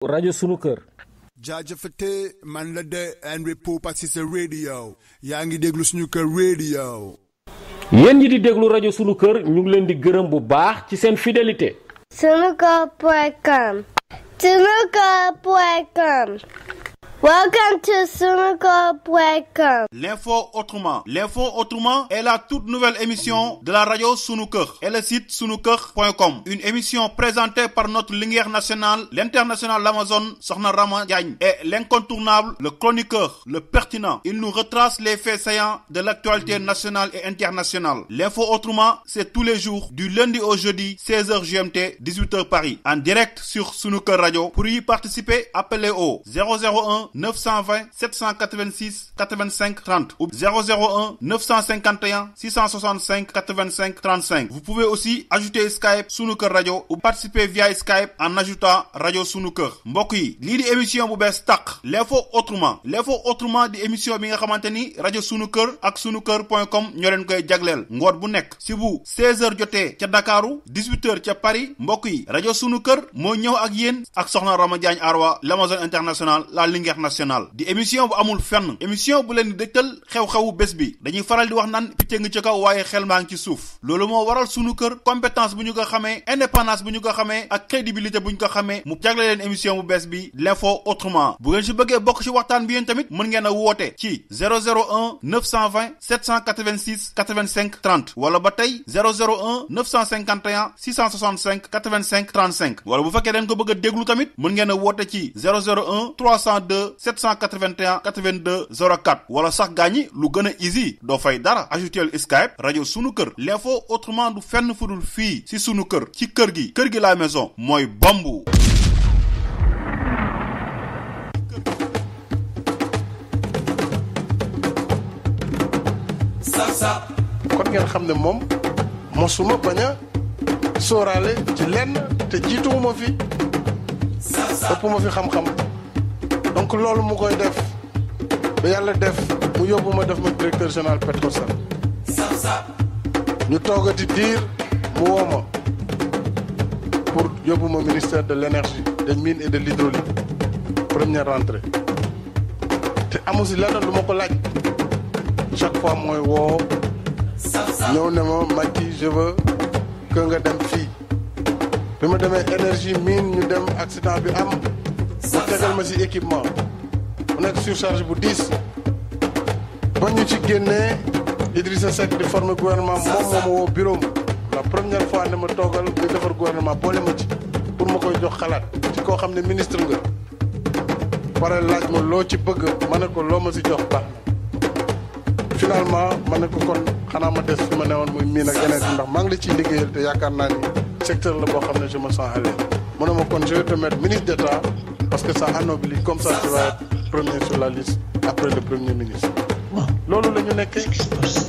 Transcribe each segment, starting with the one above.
rajo sunu kër. jaajëfate man la de Henry Poupa Cissé radio yaa ngi déglu suñu kër radio. yéen ñi di déglu rajo sunu kër ñu ngi leen di gërëm bu baax ci seen fidélité. Sunuker.com. Sunuker.com. Welcome to Sunuker.com. L'info autrement. L'info autrement est la toute nouvelle émission de la radio Sunuker et le site sunuker.com. Une émission présentée par notre lumière nationale, l'international Amazon, Sokhna Rama Diagne, et l'incontournable, le chroniqueur, le pertinent. Il nous retrace les faits saillants de l'actualité nationale et internationale. L'info autrement, c'est tous les jours, du lundi au jeudi, 16h GMT, 18h Paris, en direct sur Sunuker Radio. Pour y participer, appelez au 001 920 786 85 30 ou 001 951 665 85 35. Vous pouvez aussi ajouter Skype Sunuker Radio ou participer via Skype en ajoutant Radio Sunuker. Mbokk yi, lii di émission bu bees tàq, l'info autrement di émission bi nga xamanteni Radio Sunuker ak sunuker.com ñoo leen koy jagleel ngoor bu nekk si bu 16h jotee ca Dakaru 18h ca Paris. Mbokk yi, Radio Sunuker moo ñëw ak yéen ak Sokhna Rama Diagne Arwa, l'Amazon international, la Linguère nationale. Di émission bu amul fenn, émission bu leen di dëgtal xew-xewu bés bi. Dañuy faral di wax naan picc ngi ci kaw waaye xel maa ngi ci suuf. Loolu moo waral Sunuker compétence bu ñu ko xamee, indépendance bu ñu ko xamee ak crédibilité bu ñu ko xamee mu jagle leen émission bu bees bi l'info autrement. Bu ngeen si bëggee bokk ci waxtaan bi yéen tamit mën ngeen a woote ci 001 920 786 85 30 wala ba tey 001 951 665 85 35 wala bu fekkee dañ ko bëgg a déglu tamit mën ngeen a woote ci 001 302 781 82 04 wala sax gaañi lu gën a easy doo fay dara ajoutel Skype rajo Sunuker. L'info autrement du fenn fudul fii si Sunuker ci kër gi la maison mooy bambu. kon ngeen xam ne moom mosuma bañ a sóoraale ci lenn te jiituwuma fi ëpp ma fi xam-xam donc loolu mu koy def ba yàlla def mu yóbbu ma def ma directeur général Petrosen ñu toogati diir mu woo ma pour yóbbu ma ministère de l'énergie des mines et de l'hydraulique première rentrée te amu si lenn lu ma ko laaj chaque fois mooy woo ñëw ne ma Macky je veux que nga dem fii bi ma demee énergie mine ñu dem accident bi am mu tegal ma si équipement mu nekk surcharge bu 10 ba ñu ci génnee Idrissa Seck di former gouvernement moom moo ma woo bureau la première fois ne ma toogal di defar gouvernement boole ma ci pour ma koy jox xalaat ci koo xam ne ministre nga pare laaj ma loo ci bëgg ma ne ko loo ma si jox baax na finalement ma ne ko kon xanaa ma des fi ma newoon muy miin ak yeneen ndax maa ngi la ciy liggéeyal te yaakaar naa ni secteur la boo xam ne je me sens à l'aise mu ne ma kon je vais te mettre ministre d'État parce que ça anoblit comme ça tu vas être premier sur la liste après le premier ministre. loolu la ñu nekkee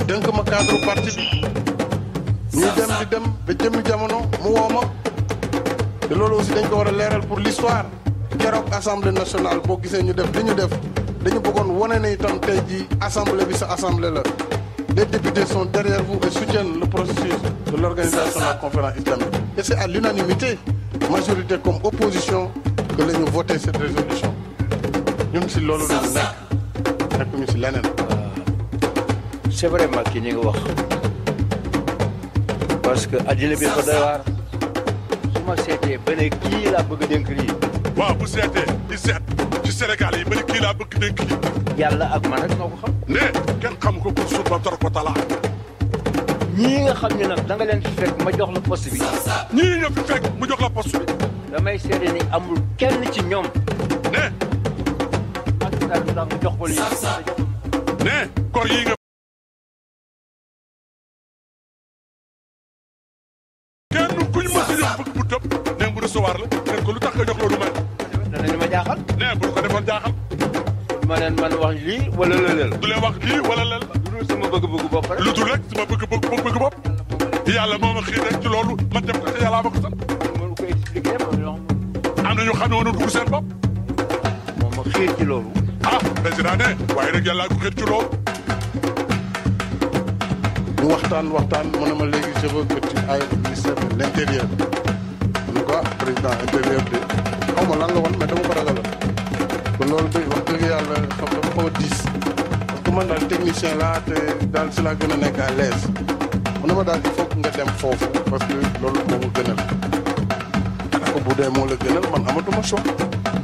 dénk ma cadre parti bi ñuy dem di dem ba jëmmi jamono mu woo ma te loolu aussi dañ ko war a leeral pour l'histoire keroog assemblée nationale boo gisee ñu def li ñu def dañu bëggoon wane ne itam tey jii assemblée bi sa assemblée la les députés sont derrière vous et soutiennent le processus de l'organisation de la conférence islamique et c'est à l'unanimité majorité comme opposition que la ñu voté cette résolution ñun si loolu la ñu nekk ñu si leneen. c'est vraiment ki ni nga wax parce que addina bi ko doy waar su ma seetee ba ne kii laa bëgg a dénk lii. waaw bu seetee di seet ci Sénégal yi ba ne kii laa bëgg dénk lii. yàlla ak man rek moo ko xam. ne kenn xam ko pour suuf ba tor ko talaa. ñii nga xam ne nag da nga leen fi fekk ma jox la poste bi. ñii nga fi fekk mu jox la poste bi. damay seede ni amul kenn ci ñoom. ne. ak daal du tax nga jox ko lii. ne kor yi nga. kenn kuñ mës a jox bëgg bu tëb ne bu recevoir la ne ko lu tax nga jox loolu man. danañ ma jaaxal. ne bu ko defoon jaaxal. ma leen man wax lii wala lëleel. du leen wax lii wala lël. lu dul sama bëgg-bëggu bopp rek. lu dul rek sama bëgg bopp. yàlla moo ma xiir rek ci loolu ma def ko te yàlla ma ko sant. mënu ko expliquer am na ñu xam ne woon dugg seen bopp. moom ma xiir ci loolu. ah président ne waaye nag yàlla ko xiir ci loolu. ñu waxtaan mu ne ma léegi je veux que tu ailles au ministère de l'intérieur. en tout cas président intérieur bi xaw ma lan la woon mais dama ko ragaloon kon loolu day wax dëgg yàlla xam dama xaw a diis parce que man daal technicien laa te daal si laa gën a nekk à l'aise mu ne ma daal il faut que nga dem foofu parce que loolu moo ma gënal ko bu dee moo la gënal man amatuma choix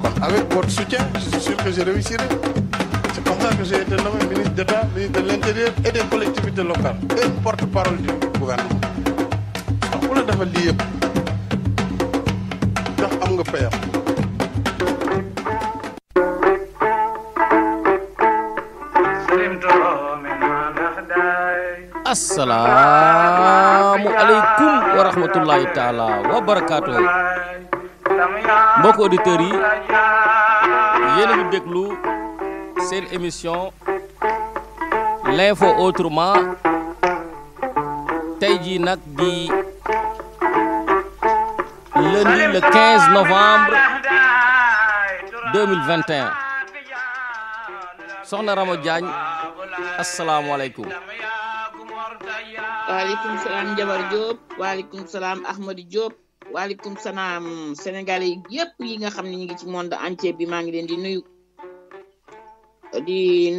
kon avec votre soutien je suis sûr que je réussirai. C'est comme ça que j'ai été nommé ministre d'État, ministre de l'Intérieur et des collectivités locales et porte-parole du gouvernement. ndax ku la defal lii yëpp ndax am nga payam. assalaamu aleykum wa rahmatullahi taala wa barakaatuhu mbokk auditeurs yi yéen a ngi déglu seen émission l'info autrement tey jii nag di lundi le 15 novembre 2021 soxna Rama Diagne asalaamaaleykum. waaleykum salaam Jabar Diop waaleykum salaam Ahmadou Diop waaleykum salaam sénégalais yëpp yi nga xam ne ñu ngi ci monde entier bi maa ngi leen di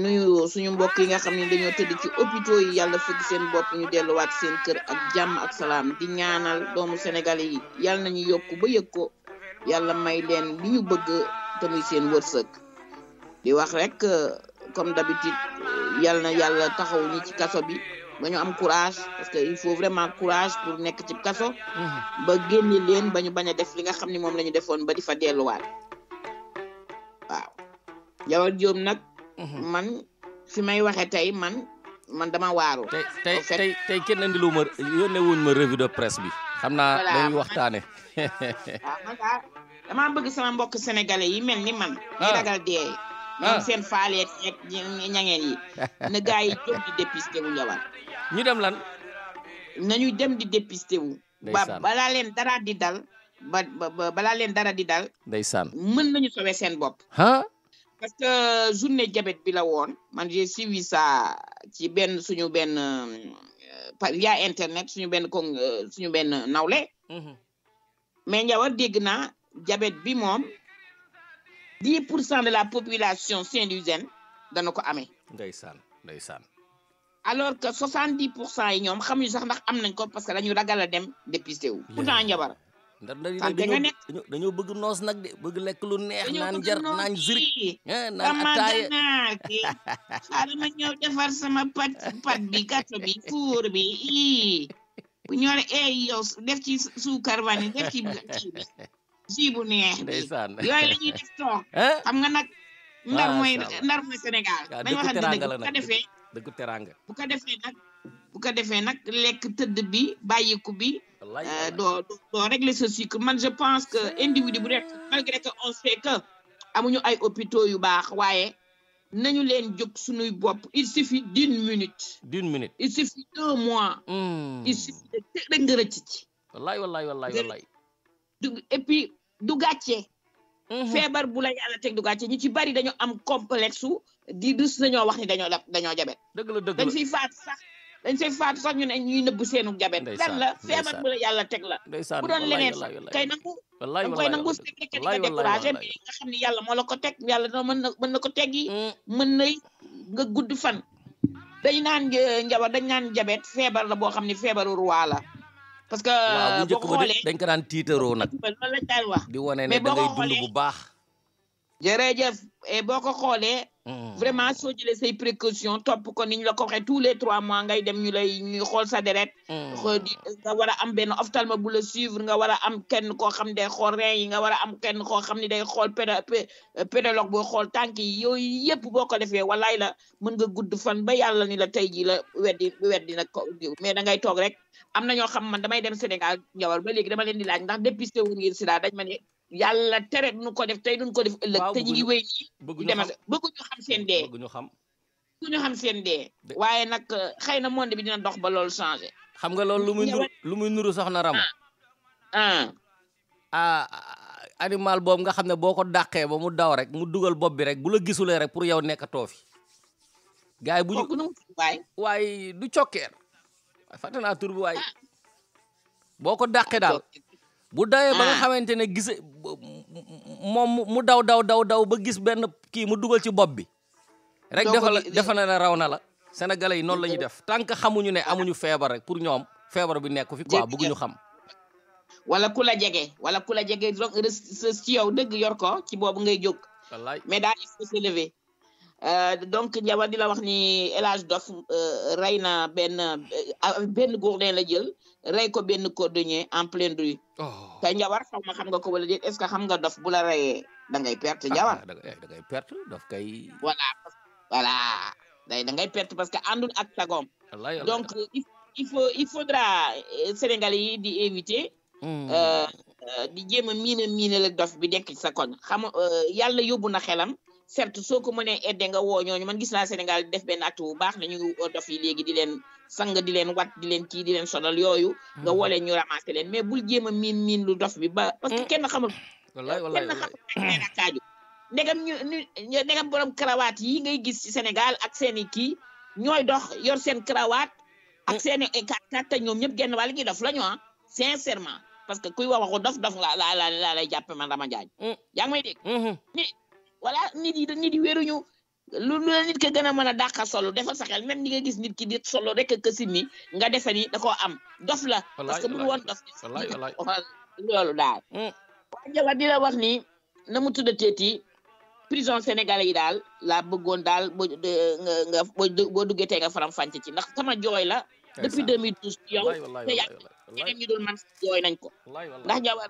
nuyu suñu mbokk yi nga xam ne dañoo tëdd ci hôpitaux yi yàlla fëgg seen bopp ñu delluwaat seen kër ak jàmm ak salaam di ñaanal doomu sénégalais yi yàlla nañu yokku ba yëg ko yàlla may leen li ñu bëgg te muy seen wërsëg di wax rek comme d'habitude yàlla na yàlla taxaw ñi ci kaso bi ba ñu am courage parce que il faut vraiment courage pour nekk ci kaso ba génne leen ba ñu bañ a def li nga xam ne moom la ñu defoon ba di fa delluwaat waaw Jawar Diop nag man fi may waxee tey man dama waaru tey kenn andilu ma yónnee wuñ ma revue de presse bi xam naa dañuy waxtaane waaw man daal dama bëgg sama mbokk sénégalais yi mel ni man ñi ragal dee ñoom seen faaleet yeeg ñangeen yi na gars yi jóg di dépisté wu Jawar ñu dem lan nañu dem di dépisté wu ba balaa leen dara di dal balaa leen dara di dal ndeysaan mën nañu sauver seen bopp parce que journée diabète bi la woon man j'ai suivi ça ci suñu benn via internet suñu benn nawle mais Njawar dégg naa diabète bi moom 10% de la population saint-louisienne dana ko amee ndeysaan alors que 70% yi ñoom xamuñu sax ndax am nañ ko parce que dañu ragal a dem dépisté wu pourtant Njawar dañoo bëgg noos nag de bëgg lekk lu neex naan jar naan zirik naan ataaya xaaral ma ñëw defar sama pat bi gâteau bi four bi bu ñore yow def ci suukar wani def ci ji bu neex bi yooyu la ñuy def toog xam nga nag ndar mooy Sénégal dañ wax dëgg bu ko defee dëgg teranga bu ko defee nag lekk tëdd bi bàyyiku bi doo régler ce cycle man je pense que individu bu rek malgré que on sait que amuñu ay hôpitaux yu baax waaye nañu leen jóg suñuy bopp il suffit d'une minute il suffit d'un mois il suffit de rek nga rëcc ci wallaay et puis du gàcce feebar bu la yàlla teg du gàcce ñi ci bari dañoo am complexe di dus nañoo wax ni dañoo jabet dañ fiy faatu sax ñu ne ñuy nëbb seenu jabet lan la feebar bu la yàlla teg la bu doon leneen sax kay nangu danga koy nangu c'est vrai que di nga découragé mais nga xam ni yàlla moo la ko teg yàlla doo mën na ko teggi mën na nga gudd fan dañ naan jabet feebar la boo xam ni feebaru roi la parce que boo ko xoolee dañ ko daan tiitaroo nag loolu lañ daan wax di wane ne da ngay dund bu baax jërëjëf et boo ko xoolee vraiment soo jëlee say précaution topp ko niñ la ko waxee tous les 3 mois ngay dem ñuy xool sa deret nga war a am benn ophtalmo bu la suivre nga war a am kenn koo xam ne day xool rein yi nga war a am kenn koo xam ne day xool pédologue boo xool tànk yi yooyu yëpp boo ko defee walaay la mën nga gudd fan ba yàlla ni la tey ji la weddi nag ko mais da ngay toog rek am na ñoo xam man damay dem Sénégal Njawar ba léegi dama leen di laaj ndax dépisté wu ngeen sida dañ ma ne yàlla tere nu ko def tey duñ ko def ëllëg te ñu ngi wéy nii bëgguñu xam seen dee waaye nag xëy na monde bi dina dox ba loolu changé xam nga loolu lu muy nuru soxna Rama animal boobu nga xam ne boo ko dàqee ba mu daw rek mu dugal bopp bi rek bu la gisulee rek pour yow nekkatoo fi gars yi bu ñu waaye du cokkeer waaye fàtte naa tur bi waaye boo ko dàqee daal bu dawee ba nga xamante ne moom mu daw ba gis benn kii mu dugal ci bopp bi rek defa na ne raw na la sénégalais yi noonu la ñuy def tant que xamuñu ne amuñu feebar rek pour ñoom feebar bi nekk fi quoi bëgguñu xam wala ku la jege ci yow dëgg yor ko ci boobu ngay jóg wallaay mais daal il faut se lever donc Ndiabar di la wax ni El Hadj Dof rey na benn gourdin la jël rey ko benn cordonnier en pleine rue te Ndiabar xaw ma xam nga ko wala déet est-ce que xam nga dof bu la reyee da ngay perte Ndiabar da ngay perte dof kay voilà da ngay perte parce que àndul ak sagom donc il faudra Sénégalais yi di éviter di jéem a miine la dof bi dekk ci sa koñ xam yàlla yóbbu na xelam certes soo ko mënee aidé nga woo ñooñu man gis naa Sénégal def benn acte bu baax nañu dof yi léegi di leen sang di leen wat di leen kii di leen sonal yooyu nga woo leen ñu ramasser leen mais bul jéem a miin lu dof bi ba parce que kenn xamul kenn xamul a kaaju ndegam borom karawaat yi ngay gis ci Sénégal ak seeni kii ñooy dox yor seen karawaat ak seeni kat ñoom ñëpp genn wàll gi dof la ñu sincèrement parce que kuy waxu dof laa lay jàppe man Rama Ndiaye yaa ngi may dégg voilà nit yi wéruñu lu la nit ka gën a mën a dàqa solo defal sa xel même ni nga gis nit ki di solo rek ka simmi nga defe ni da koo am dof la parce que bu woon dof loolu daal waa Ndiabar di la wax ni na mu tuddateeti prison sénégalais yi daal laa bëggoon daal boo duggee tey nga faram fànc ci ndax sama jooy la depuis 2012 yow te yàgg ñeneen ñu dul man jooy nañ ko ndax Ndiabar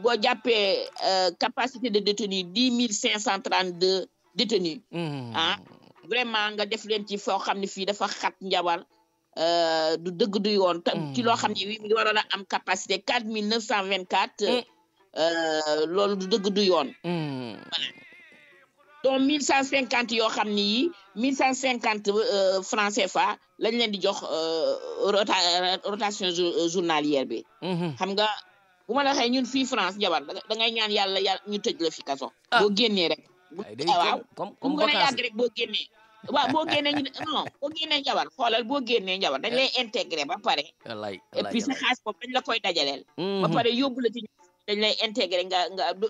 boo jàppee capacité de détenus 10 532 détenus vraiment nga def leen ci foo xam ne fii dafa xat Ndiabar du dëgg du yoon ci loo xam ne wi mi waroon a am capacité 4 924 loolu du dëgg du yoon voilà donc 1150 yoo xam ne yi 1150 francs CFA lañ leen di jox rotation journalière bi xam nga bu ma la waxee ñun fii France Ndiabar da ngay ñaan yàlla ñu tëj la fi kaso boo génnee rek waaw bu gën a yàgg rek boo génnee waaw boo génnee boo génnee Ndiabar xoolal boo génnee Ndiabar dañ lay intégré ba pare et puis sa xaalis boobu dañ la koy dajaleel ba pare yóbbu la ci dañ lay intégré nga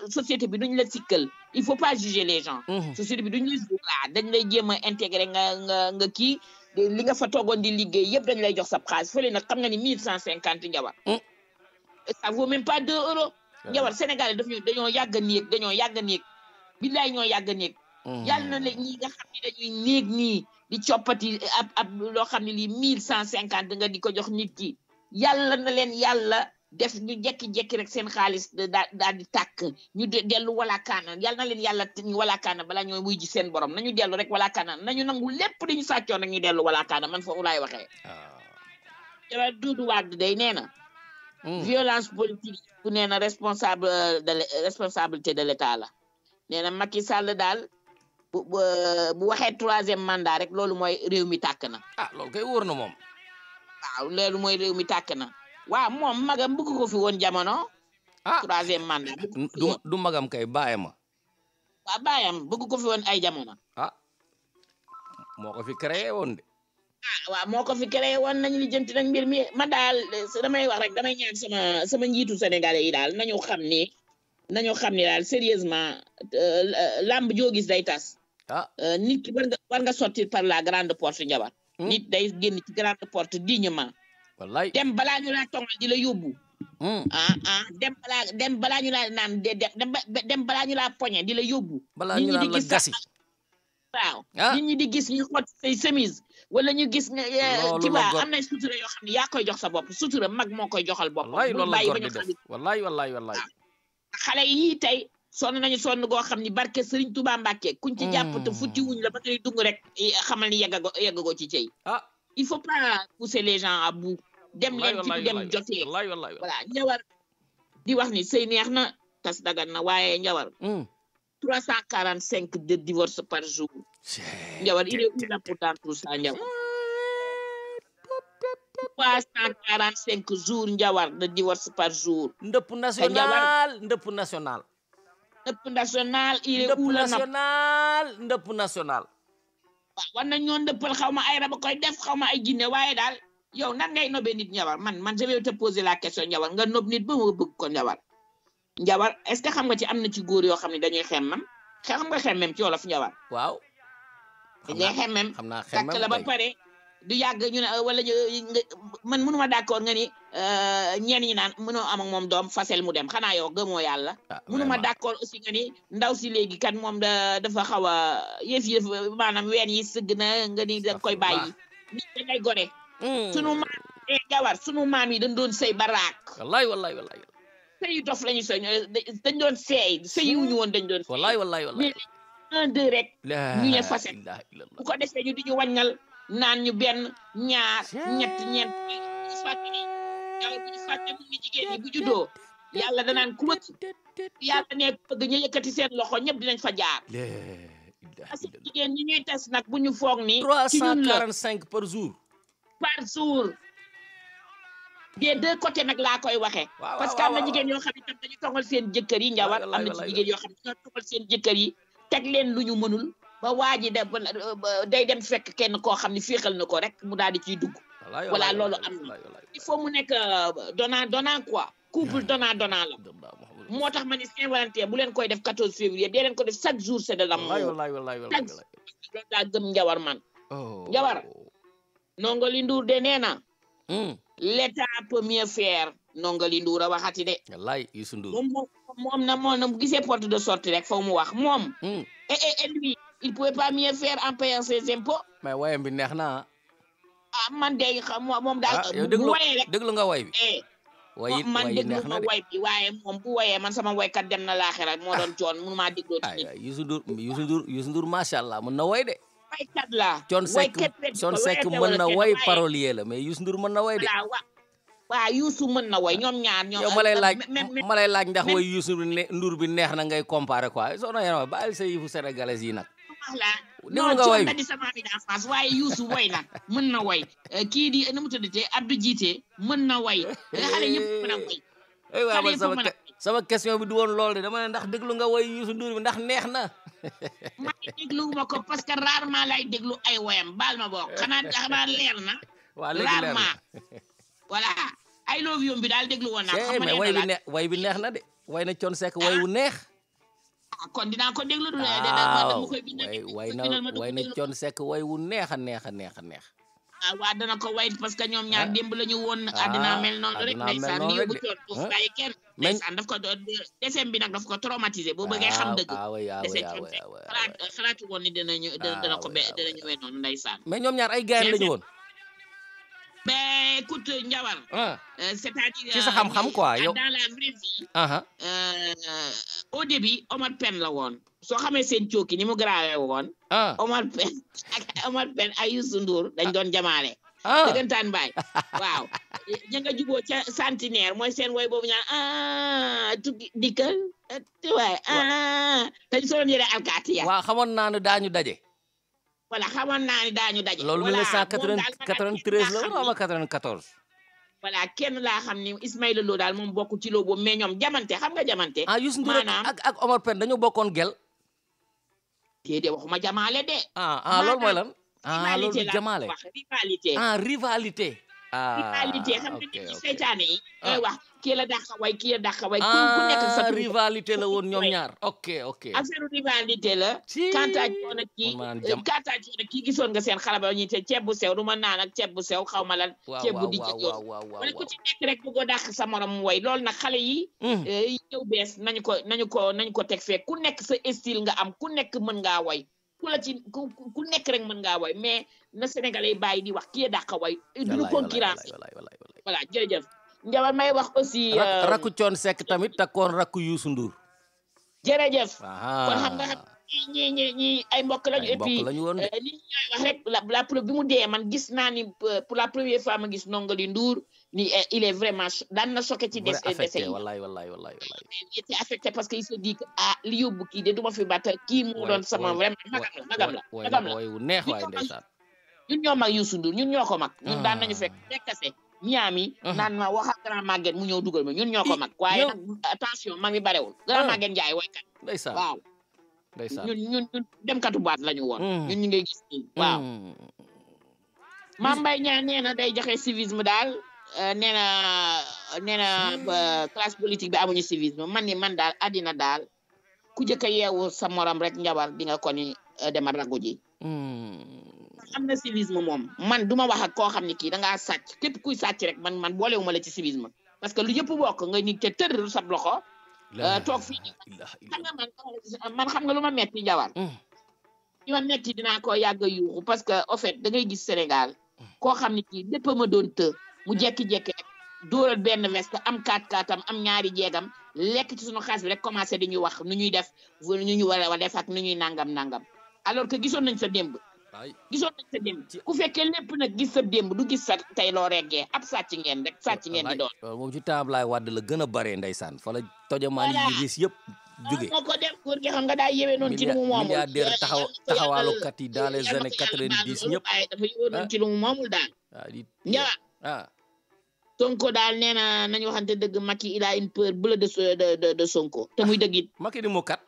société bi duñ la sikkal il faut pas juger les gens société bi duñ la voilà dañ lay jéem a intégré nga kii li nga fa toogoon di liggéey yëpp dañ lay jox sa xaalis fële nag xam nga ni 1150 Ndiabar ça vaut même pas 2 euros Ndiabar Sénégal dañoo yàgg a néeg billaay ñoo yàgg a néeg yàlla na la ñi nga xam ne dañuy néeg nii di coppati ab loo xam ne lii 1150 nga di ko jox nit ki yàlla na leen yàlla def ñu jekki-jekki rek seen xaalis daal di tàkk ñu dellu walaakaana yàlla na leen yàlla ñu walaakaana balaa ñooy wuy ji seen borom nañu dellu rek walaakaana nañu nangu lépp dañu sàccoon rek ñu dellu walaakaana man foofu laay waxee Ndiabar Doudou Wade day nee na violence politique bu nee na responsabilité de l'État la nee na Macky Sall daal bu waxee 3e mandat rek loolu mooy réew mi tàkk na loolu kay wóor na moom waaw loolu mooy réew mi tàkk na waaw moom magam bëgg ko fi woon jamono 3e mandat du magam kay baayam waaw baayam bëgg ko fi woon ay jamono moo ko fi créé woon de waaw moo ko fi créé woon nañu li jënti nag mbir mi man daal damay wax rek damay ñaan sama njiitu sénégalais yi daal nañu xam ni daal sérieusement lamb joo gis day tas nit ki war nga sortir par la grande porte Ndiabar nit day génn ci grande porte dignement wallaay dem balaa ñu laa tongal di la yóbbu dem balaa ñu laa naan dem balaa ñu laa poñe di la yóbbu balaa ñu laa la gasi waaw nit ñi di gis ñu xot say chemise wala ñu gis nga ci waa am na sutura yoo xam ne yaa koy jox sa bopp sutura mag moo koy joxal bopp wallaay loolu la góor di def wallaay xale yi tey sonn nañu sonn goo xam ni barke Serigne Touba Mbacké kuñ ci jàpp te futti wuñ la ba tey dung rek xamal ni yeggagoo ci cey il faut pas pousser les gens à bout dem leen ci du dem jotee voilà Ndiabar di wax ni sëy neex na tas dagan na waaye Ndiabar 345 de divorce par jour Ndiabar il est où là pour dans tout ça Ndiabar 345 jours Ndiabar de divorce par jour ndëpp national il est où là ndëpp national waaw war nañ ñoo ndëppal xaw ma ay raba koy def xaw ma ay jinne waaye daal yow nan ngay nobee nit Ndiabar man je vais te poser la question Ndiabar nga nob nit ba ma bëgg ko Ndiabar Njawar est-ce que xam nga ci am na ci góor yoo xam ne dañuy xemmem xam nga xemmem ci wolof Njawar waaw dañuy xemmem xam naa takk la ba pare du yàgg ñu ne wala man mënuma d'accord nga ni ñenn ñi naan mënoo am ak moom doom fasel mu dem xanaa yow gëmoo yàlla mënuma d'accord aussi nga ni ndaw si léegi kat moom dafa xaw a yëf yi maanaam ween yi sëgg na nga ni da koy bàyyi nit da ngay gore sunu maam Njawar sunu maam yi dañ doon sëy baraak wallaay sëy dof lañu sëy dañ doon sëy wuñu woon dañ doon wallaay mais 1 2 rek ñu ne fasel bu ko defee ñu di ñu wàññal naan ñu benn ñaar ñett ñeent ñu fàtte ni Njawar bu ñu fàtte mu ni jigéen ñi bu juddoo yàlla danaan ku bëgg yàlla ne bëgg ñu yëkkati seen loxo ñëpp dinañ fa jaar parce que jigéen ñi ñuy tas nag bu ñu foog ni 345 par jour des deux côtés nag laa koy waxee parce que am na jigéen yoo xam ne tam dañu tongal seen jëkkër yi Njawar am na ci jigéen yoo xam ne dañoo tongal seen jëkkër yi teg leen lu ñu mënul ba waa ji day dem fekk kenn koo xam ne féexal na ko rek mu daal di ciy dugg voilà loolu am na il faut mu nekk donnant quoi couple donnant la moo tax ma ni Saint-Valentin bu leen koy def 14 février dee leen ko def chaque jour c'est de l'amour loolu laa gëm Njawar man Njawar Nongali Ndour de nee na l'État peut mieux faire Nongali Ndour a waxati de wallaay Youssou Ndour moom na bu gisee porte de sortie rek foofu mu wax moom et lui il pouvait pas mieux faire en payant ses impôts mais wayam bi neex na man de moom daal bu wayee rek déglu nga way bi man déglu ma way bi waaye moom bu wayee man sama waykat dem na laaxira moo doon coon mënu maa dégloo ci Youssou Ndour macha allah mën na way de waykat la Thione Seck mën na way parolier la mais Youssou Ndour mën na way de waaw Youssou mën na way ñoom ñaar ñoom yow ma lay laaj ndax way Youssou Ndour bi neex na ngay comparer quoi soo na yéen bàyyil sa yëfu sénégalais yi nag déglu nga way di sama ami d'enfance waaye Youssou way na mën na way kii di nu mu tuddate Abdou Jité mën na way xale ñëpp mën a way waaw sama question bi du woon lool de dama ne ndax déglu nga way Youssou Ndour bi ndax neex na ma déglu ma ko parce que rarement lay déglu ay woyam baal ma bokk xanaa leer na rarement voilà I love you bi daal déglu woon naa xam mais way bi neex na de way na Thione Seck way wu neex kon dinaa ko déglu du way na Thione Seck way wu neex a neex waa dana ko way parce que ñoom ñaar démb la ñu woon àddina mel noonu rek ndeysaan ni yóbbu coon foofu bàyyi kenn ndeysaan daf ko desem bi nag daf ko traumatisé boo bëggee xam dëgg dese coon xalaatu woon ni dana ko dinañu we noonu ndeysaan mais ñoom ñaar ay gaay lañu woon ben écoute Njawar c'est-à-dire ci sa xam-xam quoi yow dans la vraie vie au début Omar Pène la woon soo xamee seen cooki ni mu grawee woon Omar Pène ay Youssou Ndour dañ doon jamaale dëggantaan baay waaw ña nga juboo ca centenaire mooy seen woy boobu ñaan tukki dikkal waay dañ soloon yëre alkaati ya waaw xamoon naa ne daañu daje voilà xamoon naa ni daañu daje loolu 1993 la wala 94 voilà kenn laa xam ni Ismaïla Lo daal moom bokk ci loo boobu mais ñoom jamante xam nga jamante Youssou Ndour ak Omar Pène dañoo bokkoon gel déedéet waxuma jamaale de loolu mooy lan loolu jamaale rivalité xam nga nit ñi seytaane yi ñooy wax kii la dàq way kii la dàq way ku nekk sa rivalité la woon ñoom ñaar ok affaire rivalité la kantaaj woon ak kii gisoon nga seen xale ba ñuy te ceeb bu sew du ma naan ak ceeb bu sew xaw ma lan ceeb bu dijj yoon wala ku ci nekk rek bëggoo dàq sa morom way loolu nag xale yi ñëw bees nañu ko teg fee ku nekk sa style nga am ku nekk mën ngaa way ku nekk rek mën ngaa way mais na Sénégalais yi bàyyi di wax kii dàq way duñu concurrence voilà jërëjëf Njawar may wax aussi rakku Thione Seck tamit takkoon rakku Youssou Ndour jërëjëf kon xam nga ñi ay mbokk lañu et puis li ñooy wax rek la preuve bi mu dee man gis naa ni pour la première fois ma gis Nongali Ndour ni il est vraiment daan na choqué ci décès yi wallaay il était affecté parce que il se dit que li yóbbu kii de duma fi batta kii mu doon sama vraiment magam la way wu neex waay ndeysaan ñun ñoo mag Youssou Ndour ñun ñoo ko mag ñun daan nañu fekk nekkase Miami naan ma wax ak grand Maguette mu ñëw dugal ma ñun ñoo ko mag waaye nag attention mag mi barewul grand Maguette Ndiaye waykat ndeysaan waaw ndeysaan ñun demkatu baat lañu woon ñun ñu ngay gis nii waaw Mame Mbaye Niang nee na day joxe civisme daal nee na nee na classe politique bi amuñu civisme man daal àddina daal ku jëkk a yeewu sa morom rek njabar di nga ko ni demal ragu ji. am na civisme moom man duma wax ak koo xam ne kii da ngaa sàcc képp kuy sàcc rek man boolewuma la ci civisme parce que lu yëpp bokk nga ni te tër sab loxo toog fii xam nga man xam nga lu ma metti njabar li ma metti dinaa ko yàgg a yuuxu parce que au fait da ngay gis Sénégal koo xam ne kii lépp ma doon të mu jekki-jekki rek dóoral benn veste am 4-4 am ñaari jeegam lekk ci suñu xaalis bi rek commencé di ñu wax nu ñuy def nu ñu war a def ak nu ñuy nangam alors que gisoon nañ sa démb ku fekkee lépp nag gis sa démb du gis sa tey loo reggee ab sàcc ngeen rek sàcc ngeen di doon moom ci temps Ablaye Wade la gën a bare ndeysaan fa la tojamaan yi gis yëpp jóge moo ko def góor gi xam nga daa yewee noonu ci lu mu moomul milliardaire taxawaalukat yi dans les années 90 ñëpp dafa yewee noonu ci lu mu moomul daal njawaa Sonko daal nee na nañu waxante dëgg Macky il a une peur bleue de Sonko te muy dëgg it Macky di mu kat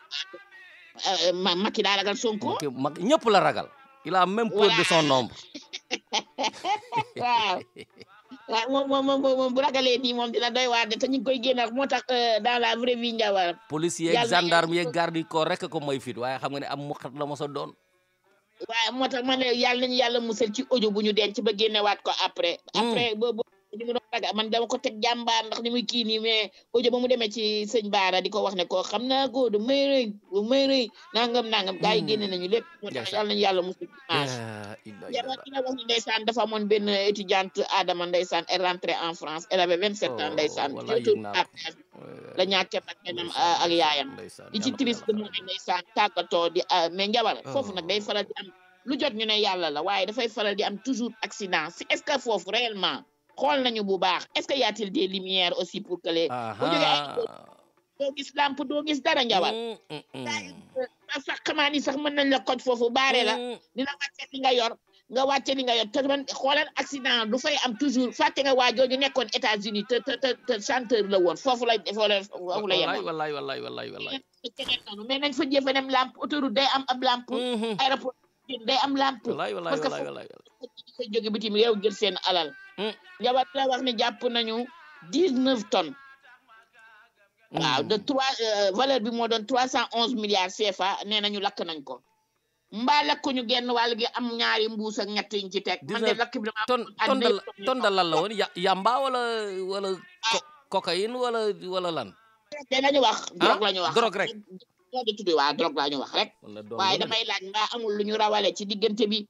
Macky daa ragal Sonko Macky ñëpp la ragal il a même peur de son nombre waaw moom bu ragalee nii moom dina doy waar de te ñu ngi koy génne moo tax dans la vraie vie njawar policier yeeg gendarme yeeg garde corps rek ko may fit waaye xam nga ne am mu xat la mos a doon waaye moo tax man yàlla nañu yàlla musal ci audio bu ñu denc ba génnewaat ko après boobu ñu doon ragal man dama ko teg jàmbaar ndax ni muy kii nii mais audio ba mu demee ci sëñ Baara di ko wax ne ko xam naa ko du may rëy nangam gars yi génne nañu lépp moo tax yàlla nañu yàlla musal ci image ki la wax ni ndeysaan dafa amoon benn étudiante Adama ndeysaan elle rentrée en France elle avait 27 ans ndeysaan la ñàkke bakkanam ak yaayam di ci triste moo ne ndeysaan tàggatoo di mais njabar foofu nag day faral di am lu jot ñu ne yàlla la waaye dafay faral di am toujours accident si est-ce que foofu réellement xool nañu bu baax est-ce que y a-t-il des lumières aussi pour que les bu jógee doo gis lampe doo gis dara njabar sax xamaa ni sax mën nañ la koj foofu baare la dina wàcce li nga yor te man xoolal accident du fay am toujours fàtte nga waa jooju nekkoon États-Unis te chanteur la woon foofu la yemoon wallaay mais nañ fa jëfe dem lampe autoroute day am ab lampe aéroport day am lampe parce que foofu sa jóge bitim réew jël seen alal njabar la wax ne jàpp nañu 19 tonnes waaw de valeur bi moo doon 311 milliards CFA nee nañu lakk nañ ko mbaa lakkuñu genn wàll gi am ñaari mbuus ak ñett yiñ ci teg man de lakk bi ton da lan la woon yamba wala cocaïne wala lan te lañu wax drogue lañu wax drogue rek ñoo di tudde waa drogue lañu wax rek waaye damay laaj mbaa amul lu ñu rawale ci diggante bi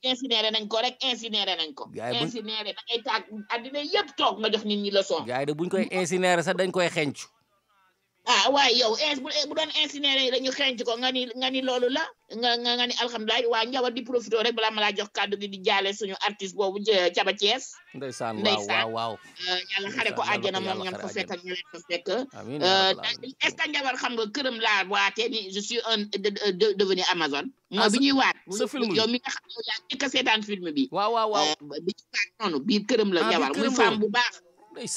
incinéré nañ ko rek incinéré nañ ko incinéré da ngay taag addina yëpp toog nga jox nit ñi leçon gars yi de buñ koy incinéré sax dañ koy xencu waaye yow bu doon incinéré dañu xenc ko nga ni loolu la nga ni alhamdulilah waa njawar di profité rek balaa ma laa jox kàddu gi di jaale suñu artiste boobu Caba Thiès ndeysaan waaw yàlla xare ko àjjana moom ñam fa fekk ak ñu leen fa fekk est-ce que njawar xam nga këram laa waatee ni je suis devenu Amazon mooy bi ñuy waat yow mi nga xam ne yaa njëkk a seetaan film bi waaw bi ñu waat noonu biir këram la njawar muy femme bu baax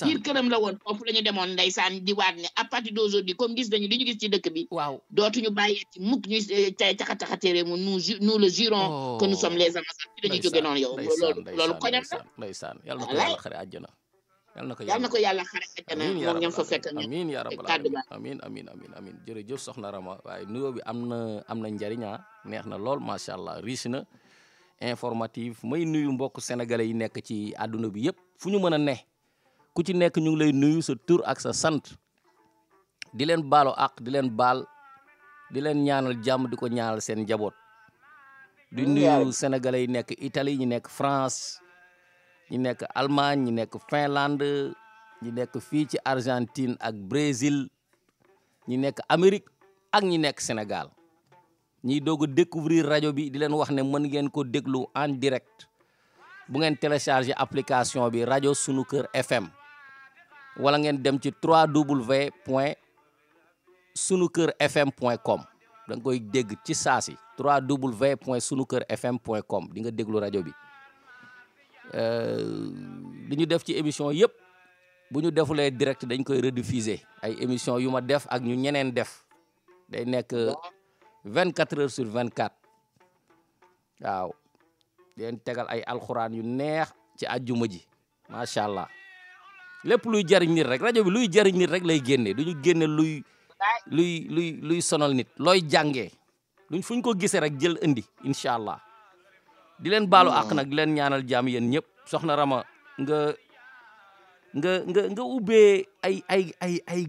biir këram la woon foofu la ñu demoon ndeysaan di waat ne à partir d'aujourd'hui comme gis nañu li ñu gis ci dëkk bi waaw dootuñu bàyyee ci mukk ñu caxataxatéere mu nous le jurons que nous sommes les Amazones ci dañuy jóge noonu yow loolu koñam la ndeysaan yàlla na ko yàlla xare àjjana yàlla na ko yàlla xare àjjana moom ñam fa fekk amiin yaa rabbal aalamiin amiin jërëjëf soxna Rama waaye nuyoo bi am na njariñ neex na lool macha allah riche na informative may nuyu mbokk sénégalais yi nekk ci àdduna bi yëpp fu ñu mën a ne ku ci nekk ñu ngi lay nuyu sa tur ak sa sant di leen baalo ak di leen baal di leen ñaanal jàmm di ko ñaanal seen njaboot di nuyu sénégalais yi nekk Italie ñi nekk France ñi nekk Allemagne ñi nekk Finlande ñi nekk fii ci Argentine ak Brésil ñi nekk Amérique ak ñi nekk Sénégal ñiy doog a découvrir rajo bi di leen wax ne mën ngeen ko déglu en direct bu ngeen télécharger application bi rajo Sunu Kër FM wala ngeen dem ci www.sunukerfm.com da nga koy dégg ci saasi www.sunukerfm.com di nga déglu rajo bi li ñu def ci émission yëpp bu ñu defulee direct dañ koy rediffuser ay émission yu ma def ak ñu ñeneen def day nekk 24 heures sur 24 waaw leen tegal ay alxuraan yu neex ci àjjuma ji macha allah lépp luy jariñ nit rek rajo bi luy jariñ nit rek lay génne duñu génne luy sonal nit looy jàngee luñ fuñ ko gisee rek jël indi incha allah di leen baalu àq nag di leen ñaanal jàmm yéen ñëpp soxna Rama nga ubbee ay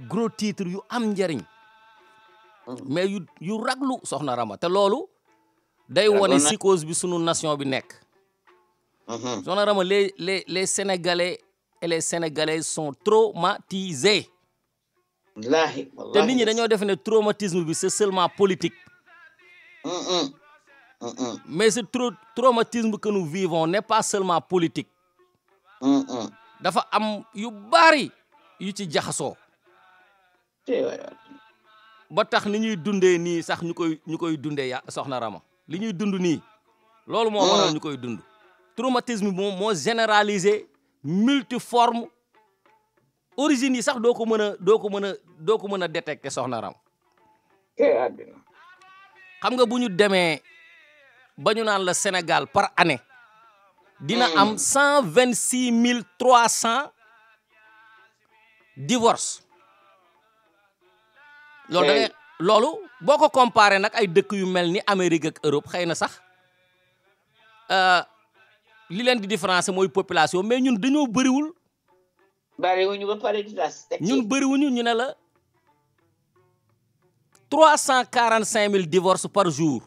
gros titre yu am njariñ mais yu raglu soxna Rama te loolu day wone psychose bi sunu nation bi nekk soxna Rama les Sénégalais et les Sénégalaises sont traumatisés wallaahi te nit ñi dañoo def ne traumatisme bi c'est seulement politique mais ce traumatisme que nous vivons n'est pas seulement politique dafa am yu bari yu ci jaxasoo ba tax ni ñuy dundee nii sax ñu koy dundee ya soxna Rama li ñuy dund nii loolu moo waral ñu koy dund traumatisme bi moo généralisé multiforme origine yi sax doo ko mën a détecter soxna Rama xam nga bu ñu demee ba ñu naan la Sénégal par année dina am 126 divorces loolu boo ko comparé nag ay dëkk yu mel ni Amérique ak Europe xëy na sax li leen di différence mooy population mais ñun dañoo bëriwul. bëriwuñu ba pare di tas. ñun bëriwuñu ñu ne la 345 000 divorces par jour.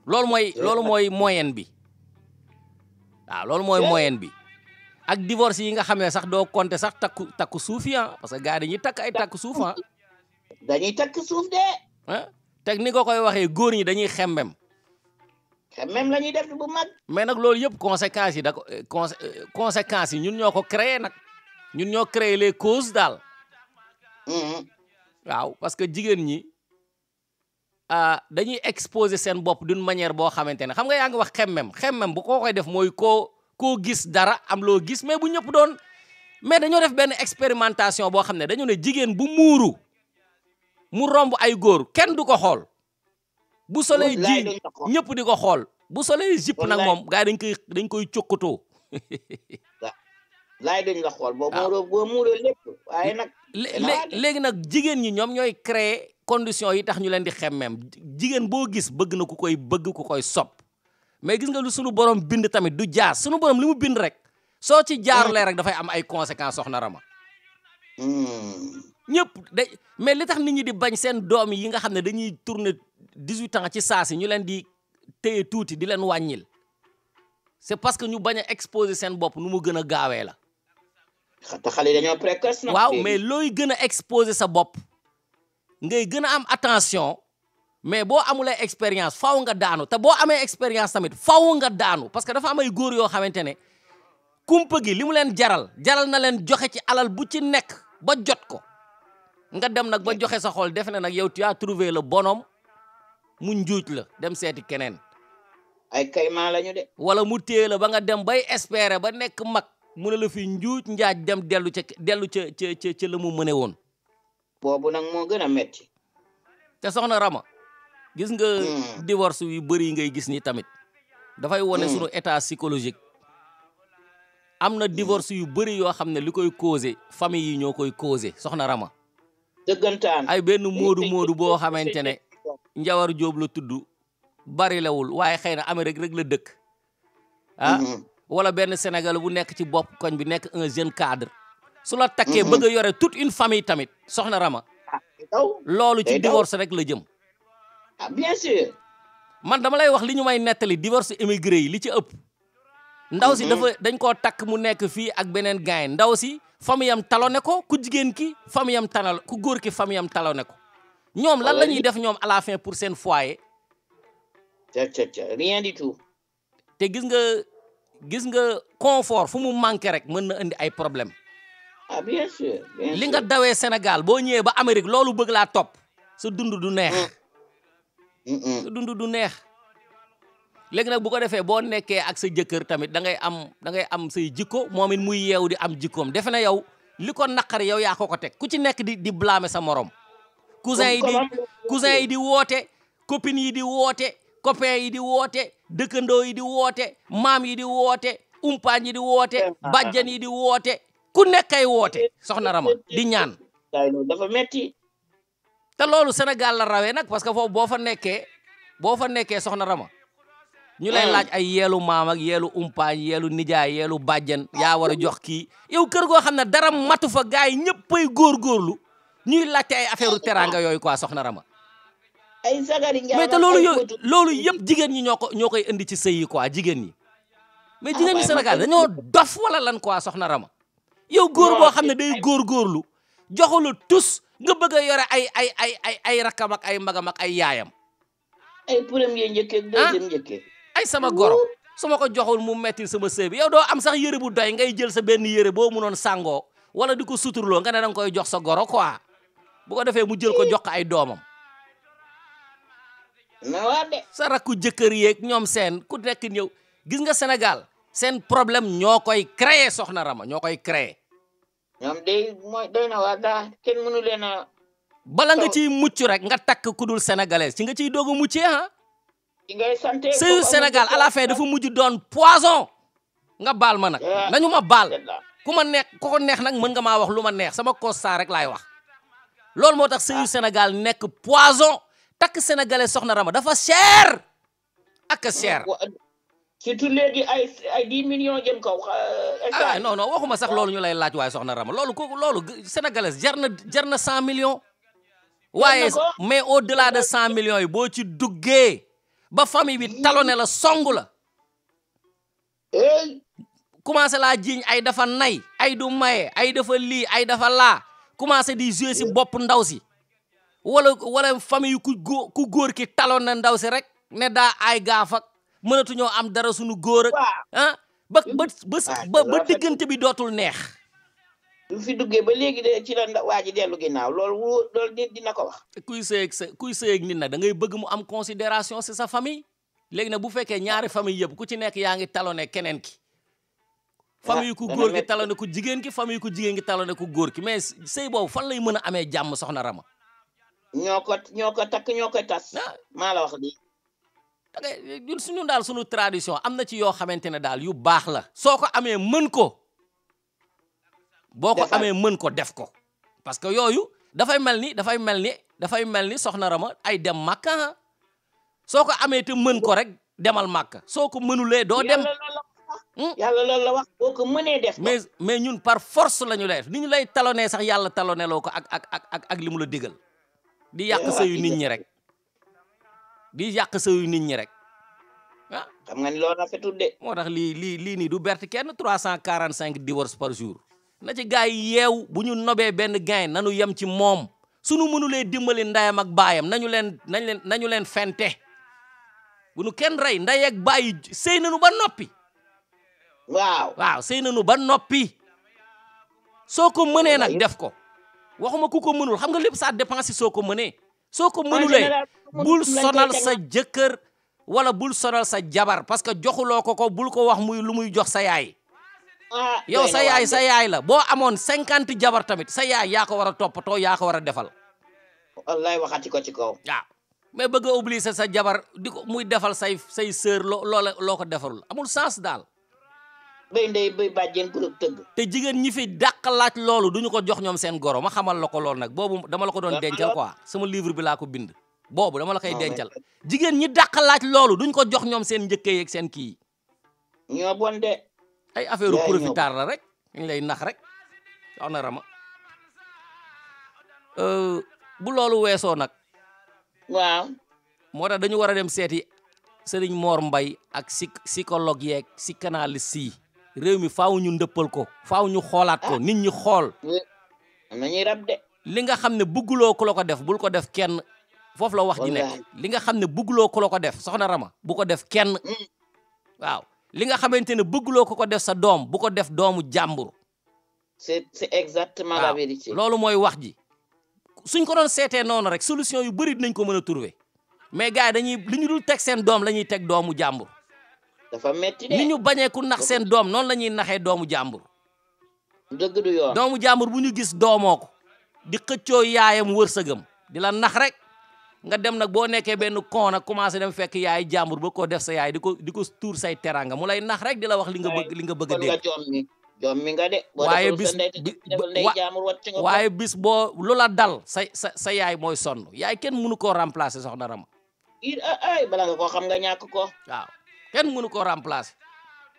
loolu mooy moyenne bi waaw loolu mooy moyenne bi ak divorce yi nga xam ne sax doo compter sax takku suuf yi parce que gars dañuy takk ay takku suuf dañuy takk suuf de. teg ni nga koy waxee góor ñi dañuy xemmem. xemmem la ñuy def bu mag. mais nag loolu yëpp conséquences yi conséquences yi ñun ñoo ko créé nag ñun ñoo créé les causes daal. waaw parce que jigéen ñi dañuy exposer seen bopp d'une manière boo xamante ne xam nga yaa ngi wax xemmem bu ko koy def mooy koo gis dara am loo gis mais bu ñëpp doon mais dañoo def benn expérimentation boo xam ne dañu ne jigéen bu muuru mu romb ay góor kenn du ko xool. bu solee ji ñëpp di ko xool bu solee jip nag moom gars yi dañ koy cokkatoo. laay dañ la xool boo muuroo lépp waaye nag. léegi nag jigéen ñi ñoom ñooy créer conditions yi tax ñu leen di xemmem jigéen boo gis bëgg na ku koy bëgg ku koy sopp mais gis nga lu sunu borom bind tamit du jaar sunu borom li mu bind rek soo ci jaarulee rek dafay am ay conséquences soxna Rama. ñëpp mais li tax nit ñi di bañ seen doom yi nga xam ne dañuy tourner 18 ans ci saasi ñu leen di téye tuuti di leen wàññil c'est parce que ñu bañ a exposer seen bopp nu mu gën a gaawee la. te xale dañoo précoce nag. waaw mais looy gën a exposer sa bopp ngay gën a am attention mais boo amulee expérience faw nga daanu te boo amee expérience tamit faw nga daanu parce que dafa am ay góor yoo xamante ne kumpa gi li mu leen jaral na leen joxe ci alal bu ci nekk ba jot ko nga dem nag ba joxe sa xol defe na nag yow tu as trouvé le bonhomme mu njuuj la dem seeti keneen. ay kaymaa lañu de. wala mu téye la ba nga dem bay espérer ba nekk mag mu ne la fi njuuj njaaj dem dellu ca la mu mëne woon. boobu nag moo gën a metti. te soxna Rama gis nga divorce yu bëri yi ngay gis ni tamit dafay wone sunu état psychologique. am na divorce yu bëri yoo xam ne li koy causé famille yi ñoo koy causé soxna Rama. dëggantaan ay benn moodu boo xamante ne Njawar Jóob la tudd bari lawul waaye xëy na Amérique rek la dëkk wala benn Sénégal bu nekk ci bopp koñ bi nekk un jeune cadre su la takkee bëgg a yore toute une famille tamit soxna Rama loolu ci divorce rek la jëm. bien sûr. man dama lay wax li ñu may nettali divorce émigré yi li ci ëpp. ndaw si dañ koo takk mu nekk fii ak beneen gaay ndaw si famille am talone ko ku jigéen ki famille am talone ku góor ki famille am talone ko ñoom lan la ñuy def ñoom à la fin pour seen foyer. rien du tout. te gis nga confort fu mu manqué rek mën na indi ay problème. bien sûr. li nga dawee Sénégal boo ñëwee ba Amérique loolu bëgg laa topp sa dund du neex. sa dund du neex. léegi nag bu ko defee boo nekkee ak sa jëkkër tamit da ngay am say jikko moom it muy yeew di am jikkoom defe na yow li ko naqari yow yaa ko teg ku ci nekk di blâmer sa morom. cousin yi di woote copines yi di woote copains yi di woote dëkkandoo yi di woote maam yi di woote umpaañ yi di woote bàjjan yi di woote ku nekk ay woote soxna Rama di ñaan dafa metti te loolu Sénégal la rawee nag parce que foofu boo fa nekkee soxna Rama ñu lay laaj ay yeelu maam ak yeelu umpaañ yeelu nijaay yeelu bàjjen yaa war a jox kii yow kër goo xam ne dara matu fa gars yi ñëppay góorgóorlu ñuy laajte ay affaire teranga yooyu quoi soxna Rama ay sagari mais te loolu yëpp jigéen ñi ñoo koy indi ci sëy yi quoi jigéen ñi mais jigéen ñi Sénégal dañoo dof wala lan quoi soxna Rama yow góor boo xam ne day góorgóorlu joxulu tus nga bëgg a yore ay rakkam ak ay magam ak ay yaayam ay premier njëkkee ak deuxième njëkkee ay sama goro su ma ko joxul mu mettil sama sëy bi yow doo am sax yëre bu doy ngay jël sa benn yëre boo mënoon sàngoo wala di ko suturloo nga ne danga koy jox sa goro quoi bu ko defee mu jël ko jox ko ay doomam sa rakku jëkkër yeeg ñoom seen ku nekk ñëw gis nga Sénégal seen problème ñoo koy créer soxna Rama ñoo koy créer ñoom day mooy doy na waa daa kenn mënu leen a bala nga ciy mucc rek nga takk ku dul sénégalais ci nga ciy doog a muccee ah ci ngay santé sëyu Sénégal à la fin dafa mujj doon poison nga baal ma nag nañu ma baal ku ma neex ku ko neex nag mën nga maa wax lu ma neex sama constat rek laay wax loolu moo tax sëyu Sénégal nekk poison takk sénégalais soxna Rama dafa cher ak cher surtout léegi ay 10 millions jëm kaw non waxuma sax loolu ñu lay laaj waaye soxna Rama loolu sénégalais jar na 100 millions waaye mais au delà de 100 millions yi boo ci duggee ba famille bi talonné la song la commencé laa jiiñ ay dafa nay ay du maye ay dafa lii ay dafa laa commencé di jouer si bopp ndaw si wala famille ku góor ki talonné ndaw si rek ne daa ay gaafak mënatuñoo am dara suñu góor ak ba diggante bi dootul neex du fi duggee ba léegi de ci la waa ji dellu ginnaaw loolu dina ko wax kuy sëy ak nit nag da ngay bëgg mu am considération si sa famille léegi nag bu fekkee ñaari famille yëpp ku ci nekk yaa ngi talonné keneen ki famille ku góor ki talonné ku jigéen ki famille ku jigéen ki talonné ku góor ki mais sëy boobu fan lay mën a amee jàmm soxna Rama ñoo ko takk ñoo koy tas maa la wax lii ñun suñu daal suñu tradition am na ci yoo xamante ne daal yu baax la soo ko amee mën ko boo ko amee mën ko def ko parce que yooyu dafay mel ni soxna Rama ay dem Makka soo ko amee te mën ko rek demal Makka soo ko mënulee doo dem yàlla loolu la wax boo ko mënee def mais ñun par force la ñu lay def ni ñu lay talonné sax yàlla talonné loo ko ak li mu la digal di yàq sëyu nit ñi rek xam nga ni loolu rafetul de moo tax lii nii du berte kenn 345 divorce par jour na ci gars yi yeew bu ñu nobee benn gain nanu yem ci moom sunu mënulee dimbali ndayam ak baayam nañu leen fente bu nu kenn rey nday ak baay sëy nanu ba noppi waaw sëy nanu ba noppi soo ko mënee nag def ko waxuma ku ko mënul xam nga lépp ça dépend si soo ko mënee soo ko mënulee bul sonal sa jëkkër wala bul sonal sa jabar parce que joxuloo ko bul ko wax lu muy jox sa yaay yow sa yaay la boo amoon 50 jabar tamit sa yaay yaa ko war a toppatoo yaa ko war a defal wallaay waxati ko ci kaw waaw mais bëgg a obliger sa jabar di ko muy defal say sœur loo ko defarul amul sens daal bay ndey bay bàjjen bu tëgg te jigéen ñi fi dàq laaj loolu duñu ko jox ñoom seen goro ma xamal la ko loolu nag boobu dama la ko doon dencal quoi sama livre bi laa ko bind boobu dama la koy dencal jigéen ñi dàq laaj loolu duñ ko jox ñoom seen njëkkee yeeg seen kii ñoo bon de ay affaire profitar la rek ñu lay nax rek soxna Rama bu loolu weesoo nag waaw moo tax dañu war a dem seeti Sëriñ Mor Mbay ak psychologue yeeg psychanalyste yi réew mi faaw ñu ndëppal ko faaw ñu xoolaat ko nit ñi xool nañuy rab de li nga xam ne bëgguloo ku la ko def bul ko def kenn foofu la wax ji nekk li nga xam ne bëgguloo ku la ko def soxna Rama bu ko def kenn waaw li nga xamante ne bëgguloo ko def sa doom bu ko def doomu jàmbur c'est exactement la vérité loolu mooy wax ji suñ ko doon seetee noonu rek solution yu bëri dinañ ko mën a trouver mais gars yi li ñu dul teg seen doom la ñuy teg doomu jàmbur dafa metti de ni ñu bañee ku nax seen doom noonu la ñuy naxee doomu jàmbur dëgg du yoon doomu jàmbur bu ñu gis doomoo ko di xëccoo yaayam wërsëgam di la nax rek nga dem nag boo nekkee benn kon nag commencé dem fekk yaay jàmbur ba ko def sa yaay di ko tuur say teranga mu lay nax rek di la wax li nga bëgg a dégg jom mi nga de waaye bis boo lu la dal sa yaay mooy sonn yaay kenn mënu koo remplacer soxna Rama ay bala nga ko xam nga ñàkk ko waaw kenn mënu koo remplacer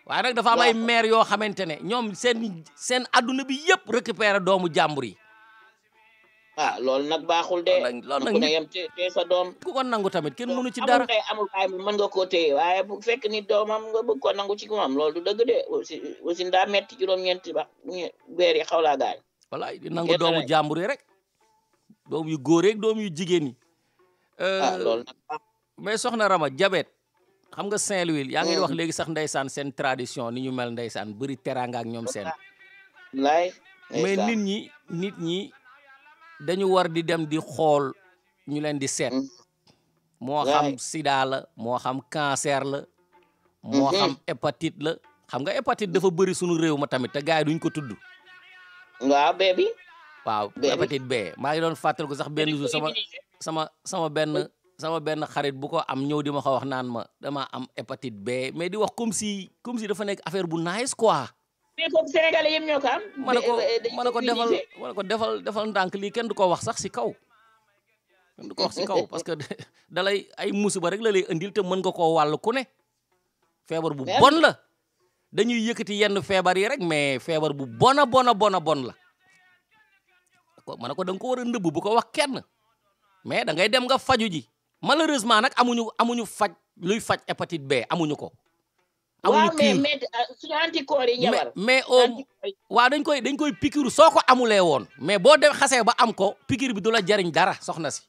waaye nag dafa am ay maire yoo xamante ne ñoom seen adduna bi yëpp récupérer doomu jàmbur yi loolu nag baaxul de loolu nag ne yem te sa doom ku ko nangu tamit kenn mënu ci dara amul kaay mën nga koo téye waaye bu fekk ni doomam nga bëgg ko nangu ci moom loolu du dëgg de aussi ndaa metti juróom-ñeenti ba weer yi xaw laa gaañ wallaay di nangu doomu jàmbur yi rek doom yu góor yeeg doom yu jigéen yi loolu nag mais soxna Rama jabet xam nga Saint-Louis yaa ngi wax léegi sax ndeysaan seen tradition ni ñu mel ndeysaan bëri teraanga ak ñoom seen mais nit ñi dañu war di dem di xool ñu leen di seet moo xam sida la moo xam cancer la moo xam hépatite la xam nga hépatite dafa bëri suñu réew ma tamit te gars yi duñ ko tudd waaw bee bi waaw hépatite B maa ngi doon fàttaliku sax benn jour sama benn xarit bu ko am ñëw di ma ko wax naan ma dama am hépatite B mais di wax comme si dafa nekk affaire bu nice quoi mais comme Sénégalais yëpp ñoo ko am. ma ne ko defal ndànk lii kenn du ko wax sax si kaw. kenn du ko wax si kaw parce que dalay ay musiba rek la lay indil te mën nga koo wàll ku ne. feebar bu bon la dañuy yëkkati yenn feebar yi rek mais feebar bu bon la. ma ne ko da nga ko war a nëbb bu ko wax kenn mais da ngay dem nga faju ji malheureusement nag amuñu faj luy faj hépatite B amuñu ko. waaw mais suñu anticorps yi ñëwal mais waaw dañ koy piqûre soo ko amulee woon mais boo dem xasee ba am ko piqûre bi du la jariñ dara soxna si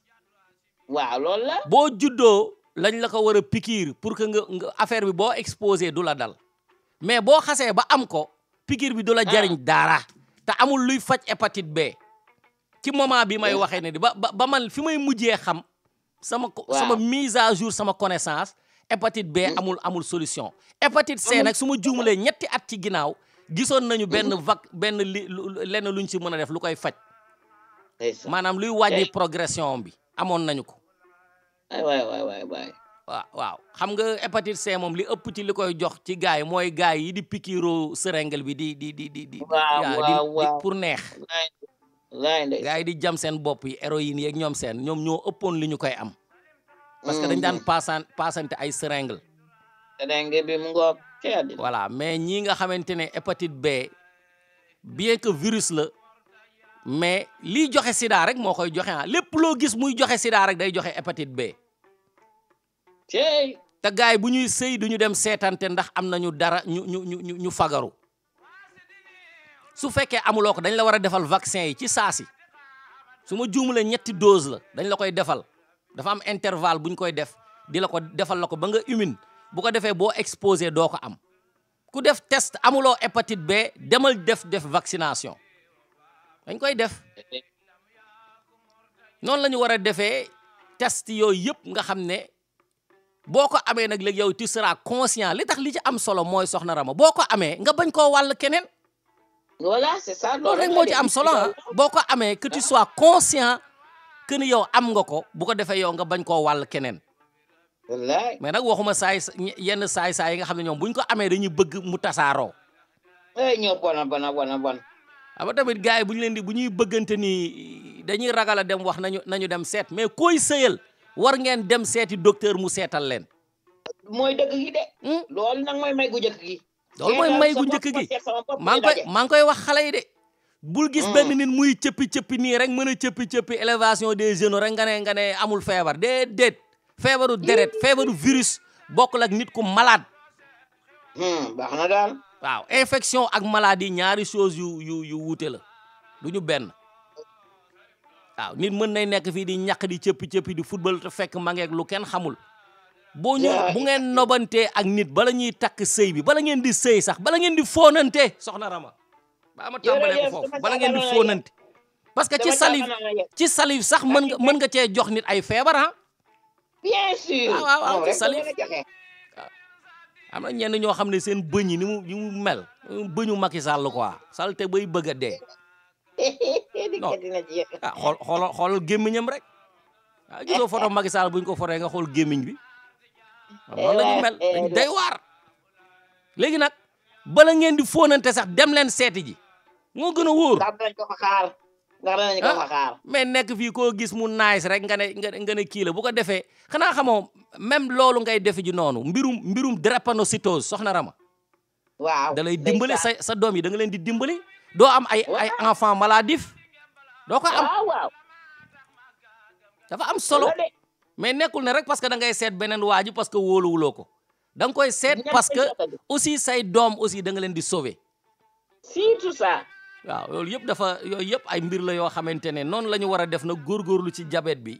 waaw loolu la boo juddoo lañ la ko war a piqûre pour que nga affaire bi boo exposé du la dal mais boo xasee ba am ko piqûre bi du la jariñ dara te amul luy faj hépatite B ci moment bi may waxee ne di ba man fi may mujjee xam sama mise à jour sama connaissance hépatite B amul solution hépatite C nag su ma juumalee ñetti at ci ginnaaw gisoon nañu lenn luñ ci mën a def lu koy faj maanaam luy wàññi progression bi amoon nañu ko waay waaw xam nga hépatite C moom li ëpp ci li koy jox ci gaay mooy gaay yi di pikiiro seringue bi di pour neex gaay yi di jam seen bopp yi héroïne yeeg ñoom ñoo ëppoon li ñu koy am parce que dañ daan paasante ay seringue bi mu ngoog voilà mais ñi nga xamante ne hépatite B bien que virus la mais liy joxe sida rek moo koy joxe lépp loo gis muy joxe sida rek day joxe hépatite B te gars yi bu ñuy sëy duñu dem seetante ndax am nañu dara ñu fagaru su fekkee amuloo ko dañ la war a defal vaccin yi ci saasi su ma juumulee 3 dose la dañ la koy defal dafa am intervalle bu ñu koy def di la ko defal la ko ba nga immune bu ko defee boo exposé doo ko am ku def test amuloo hépatite B demal def vaccination dañ koy def noonu la ñu war a defee test yooyu yëpp nga xam ne boo ko amee nag léegi yow tu seras conscient li tax li ci am solo mooy soxna Rama boo ko amee nga bañ koo wàll keneen. voilà c'est ça loolu rek moo ci am solo boo ko amee que tu sois conscient que ni yow am nga ko bu ko defee yow nga bañ koo wàll keneen. wallaay mais nag waxuma yenn saay yi nga xam ne ñoom buñ ko amee dañuy bëgg mu tasaaroo. ñoo bon. ama tamit gars yi bu ñuy bëggante ni dañuy ragal a dem wax nañu dem seet mais koy sëyal war ngeen dem seeti docteur mu seetal leen. mooy dëgg gi de. loolu nag mooy may gu njëkk gi. loolu mooy may gu njëkk gi maa ngi koy wax xale yi de. bul gis benn nit muy cëppi nii rek mën a cëppi élévation des jeunes rek nga ne amul feebar déedéet feebaru deret feebaru virus bokkul ak nit ku malade. baax na daal. waaw infection ak maladie ñaari choses yu wuute la du ñu benn. waaw nit mën nay nekk fii di ñàkk di cëppi di football te fekk ma ngeeg lu kenn xamul. bu ngeen nobantee ak nit bala ñuy takk sëy bi bala ngeen di sëy sax bala ngeen di fóonante soxna Rama. ba ma tàmbalee ko foofu bala ngeen di fóonante. parce que ci salive sax mën nga cee jox nit ay feebar bien sûr waaw ci salive am na ñenn ñoo xam ne seen bëñ yi ni mu mel bëñu Macky Sall quoi salte bay bëgg a dee. non xoolal gémmiñam rek gisoo photo Macky Sall buñ ko fotee nga xool gémmiñ bi loolu la ñu mel day waar. léegi nag bala ngeen di fóonante sax dem leen seeti ji moo gën a wóor. ndax danañ ko fa xaar ndax danañ ko fa xaar. mais nekk fii koo gis mu nice rek nga ne kii la bu ko defee xanaa xamoo même loolu ngay defe ji noonu mbirum drépanocytose soxna Rama. waaw da lay dimbali sa doom yi da nga leen di dimbali doo am ay enfant maladif doo ko am. waaw dafa am solo mais nekkul ne rek parce que da ngay seet beneen waa ji parce que wóoluwuloo ko da nga koy seet parce que aussi say doom aussi da nga leen di sauver. surtout ça. waaw loolu yëpp yooyu yëpp ay mbir la yoo xamante ne noonu la ñu war a def nag góorgóorlu ci diabète bi.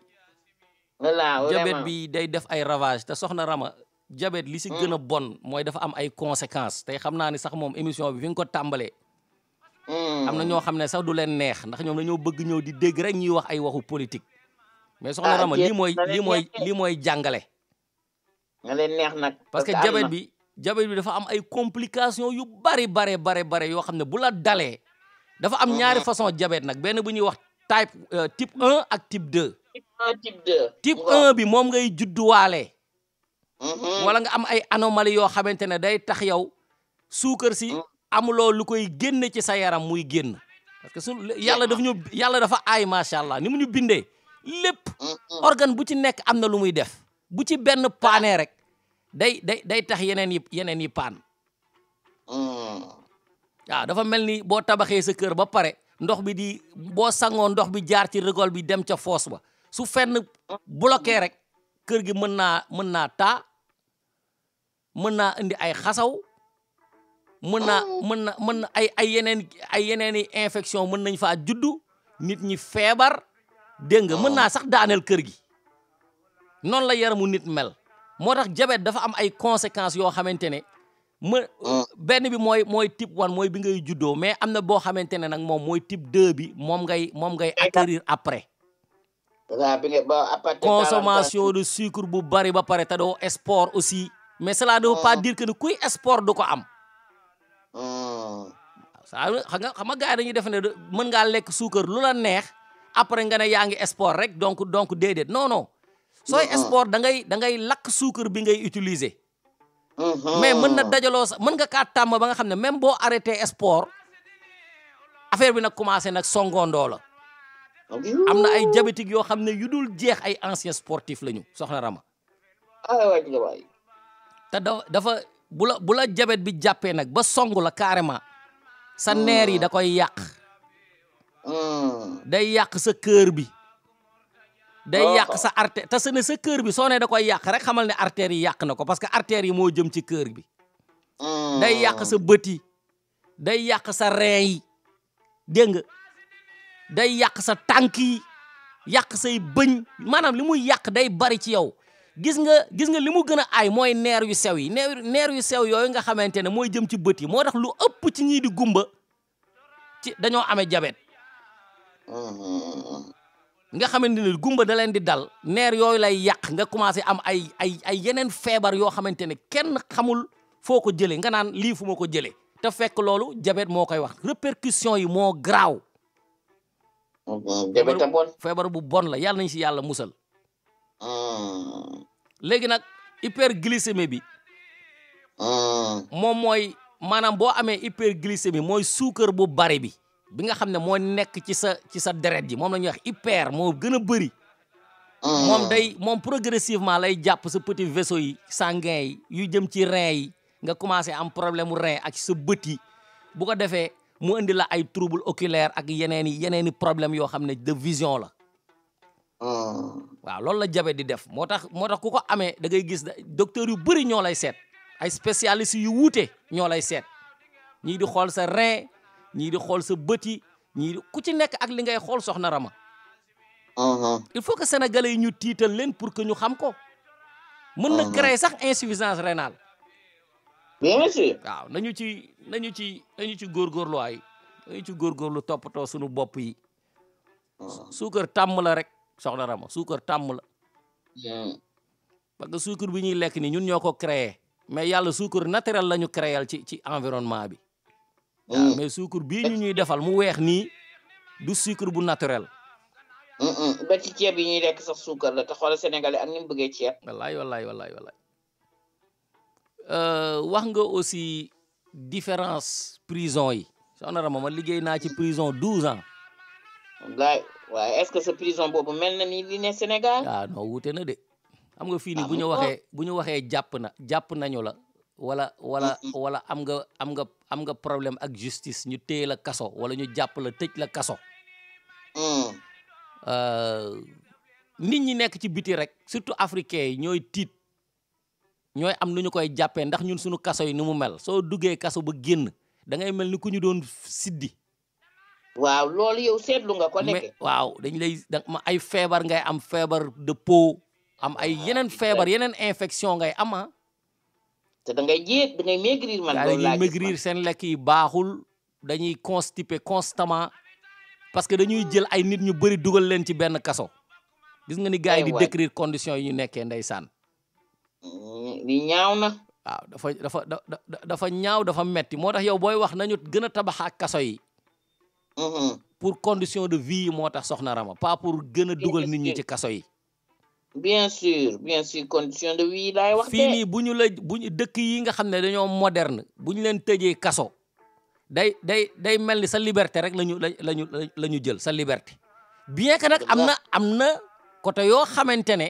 voilà diabète bi day def ay ravage te soxna Rama diabète li si gën a bon mooy dafa am ay conséquences tey xam naa ni sax moom émission bi fi nga ko tàmbalee. am na ñoo xam ne sax du leen neex ndax ñoom dañoo bëgg ñëw di dégg rek ñuy wax ay waxu politique. mais soxna Rama lii mooy jàngale. nga leen neex nag. parce que diabète bi dafa am ay complications yu bare yoo xam ne bu la dalee. dafa am ñaari façon diabète nag benn bu ñuy wax type 1 ak type 2. type 1 bi moom ngay judduwaale. wala nga am ay anomalie yoo xamante ne day tax yow suukar si amuloo lu koy génne ci sa yaram muy génn. parce que yàlla dafa aay macha allah ni mu ñu bindee. lépp organe bu ci nekk am na lu muy def bu ci benn paanee rek day tax yeneen yi paan. waaw dafa mel ni boo tabaxee sa kër ba pare ndox bi boo sangoo ndox bi jaar ci rigole bi dem ca foos ba su fenn bloqué rek kër gi mën naa taa mën naa indi ay xasaw mën na ay yeneen i infection mën nañ faa juddu nit ñi feebar dégg nga mën naa sax daaneel kër gi noonu la yaramu nit mel moo tax diabète dafa am ay conséquences yoo xamante ne benn bi mooy type 1 mooy bi ngay juddoo mais am na boo xamante ne nag moom mooy type 2 bi moom ngay acquérir après. consommation de sucre bu bari ba pare te doo sport aussi mais cela ne veut pas dire que ne kuy sport du ko am. xam nga gars yi dañuy def ne mën ngaa lekk suukar lu la neex après nga ne yaa ngi sport rek donc déedéet non sooy sport da ngay lakk suukar bi ngay utiliser. mais mën na dajaloo sax mën nga kaa tàmm ba nga xam ne même boo arrêté sport affaire bi nag commencé nag songondoo la. am na ay diabétique yoo xam ne yu dul jeex ay anciens sportifs lañu soxna Rama. te dafa bu la diabète bi jàppee nag ba songu la carrément sa neer yi da koy yàq. day yàq sa cœur bi. day yàq sa artère te sa cœur bi soo ne da koy yàq rek xamal ne artère yi yàq na ko parce que artère yi moo jëm ci cœur bi. day yàq sa bët yi day yàq sa rein yi dégg nga day yàq sa tànk yi yàq say bëñ maanaam li muy yàq day bari ci yow gis nga li mu gën a aay mooy neer yu sew yi neer yu sew yooyu nga xamante ne mooy jëm ci bët yi moo tax lu ëpp ci ñii di gumba ci dañoo amee diabète. nga xamante ne gumba da leen di dal neer yooyu lay yàq nga commencé am ay yeneen feebar yoo xamante ne kenn xamul foo ko jëlee nga naan lii fu ma ko jëlee te fekk loolu diabète moo koy wax répercussion yi moo graaw. diabète bon feebar bu bon la yàlla nañ si yàlla musal. léegi nag hyperglycémie bi. moom mooy maanaam boo amee hyperglycémie mooy suukar bu bari bi. bi nga xam ne moo nekk ci sa deret ji moom la ñuy wax hyper moo gën a bëri. moom progressivement lay jàpp sa petit vaisseau yi sanguin yi yu jëm ci rein yi nga commencé am problème mu rein ak sa bët yi bu ko defee mu indi la ay trouble oculaire ak yeneeni problème yoo xam ne de vision la. waaw loolu la diabète di def moo tax ku ko amee da ngay gis docteur yu bëri ñoo lay seet ay spécialistes yu wuute ñoo lay seet ñii di xool sa rein. ñii di xool sa bët yi ku ci nekk ak li ngay xool soxna Rama. il faut que sénégalais yi ñu tiital leen pour que ñu xam ko. mën na créer sax insuffisance rénale. bien sûr. waaw nañu ci góorgóorlu waay nañu ci góorgóorlu toppatoo suñu bopp yi. suukar tàmm la rek soxna Rama suukar tàmm la. parce que suukar bi ñuy lekk ni ñun ñoo ko créer mais yàlla suukar naturel la ñu créer ci environnement bi. waaw mais sucre bii ñuy defal mu weex nii du sucre bu naturel. ba ci ceeb yi ñuy lekk sax suukar la te xoolal sénégalais ak ni mu bëggee ceeb. wallaay wax nga aussi différence prison yi soxna Rama ma liggéey naa ci prison 12 ans. wallaay waaye est-ce que sa prison boobu mel na ni li ne Sénégal. ah non wuute na de xam nga fii nii bu ñu waxee jàpp nañu la wala am nga problème ak justice ñu téye la kaso wala ñu jàpp la tëj la kaso. nit ñi nekk ci biti rek surtout africains yi ñooy tiit ñooy am nu ñu koy jàppee ndax ñun suñu kaso yi ni mu mel soo duggee kaso ba génn da ngay mel ni ku ñu doon siddi. waaw loolu yow seetlu nga ko nekke waaw dañ lay ay feebar ngay am feebar de peau am ay yeneen feebar yeneen infection ngay am te da ngay maigrir man loolu laa gis maigrir seen lekk yi baaxul dañuy constipé constamment parce que dañuy jël ay nit ñu bëri dugal leen ci benn kaso gis nga ni gars yi di décrire conditions yi ñu nekkee ndeysaan li ñaaw na waaw dafa ñaaw dafa metti moo tax yow booy wax nañu gën a tabax ak kaso yi pour condition de vie yi moo tax soxna Rama pas pour gën a dugal nit ñi ci kaso yi bien sûr condition de vie laay wax fii nii bu ñu dëkk yi nga xam ne dañoo moderne bu ñu leen tëjee kaso day mel ni sa liberté rek lañu jël sa liberté bien que nag am na côté yoo xamante ne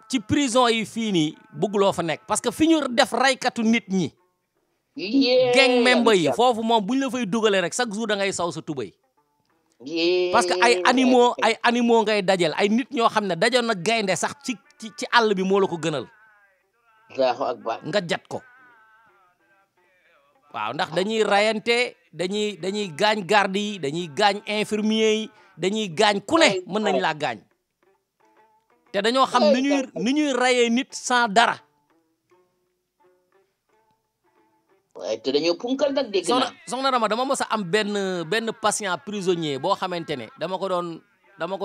ci prison yi fii nii bëgguloo fa nekk parce que fi ñu def raykatu nit ñi gang member yi foofu moom bu ñu la fay dugalee rek chaque jour da ngay saw sa tubay parce que ay animaux ngay dajel ay nit ñoo xam ne dajoon na gaynde sax ci àll bi moo la ko gënal nga jat ko waaw ndax dañuy rayante dañuy gaañ garde yi dañuy gaañ infirmier yi dañuy gaañ ku ne mën nañ laa gaañ te dañoo xam ni ñuy rayee nit sans dara waaye te dañoo punkal nag dégg naa soxna Rama dama mos a am benn patient prisonnier boo xamante ne dama ko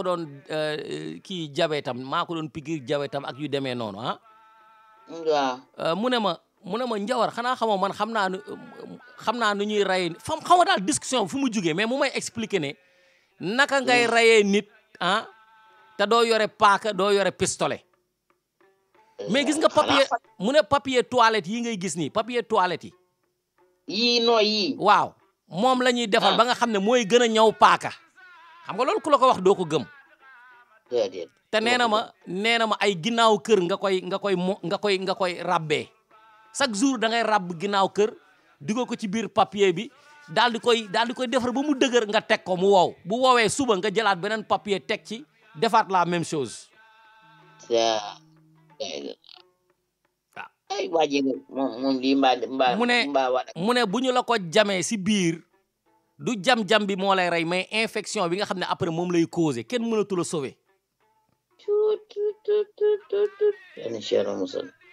doon kii jabetam maa ko doon piqûre jabetam ak yu demee noonu waaw mu ne ma Njawar xanaa xamoo man xam naa nu ñuy rayee xam nga daal discussion fu mu jugee mais mu may expliquer ne naka ngay rayee nit te doo yore paaka doo yore pistolet mais gis nga papier toilette yi ngay gis nii papier toilette yii nooy yii waaw moom la ñuy defal ba nga xam ne mooy gën a ñaw paaka xam nga loolu ku la ko wax doo ko gëm te nee na ma ay ginnaaw kër nga koy rabbee chaque jour da ngay rabb ginnaaw kër digo ko ci biir papier bi daal di koy defar ba mu dëgër nga teg ko mu wow bu woowee suba nga jëlaat beneen papier teg ci defaat la même chose ay waaje moom lii mu ne bu ñu la ko jamee si biir du jam-jam bi moo lay rey mais infection bi nga xam ne après moom lay causé kenn mënatu la sauver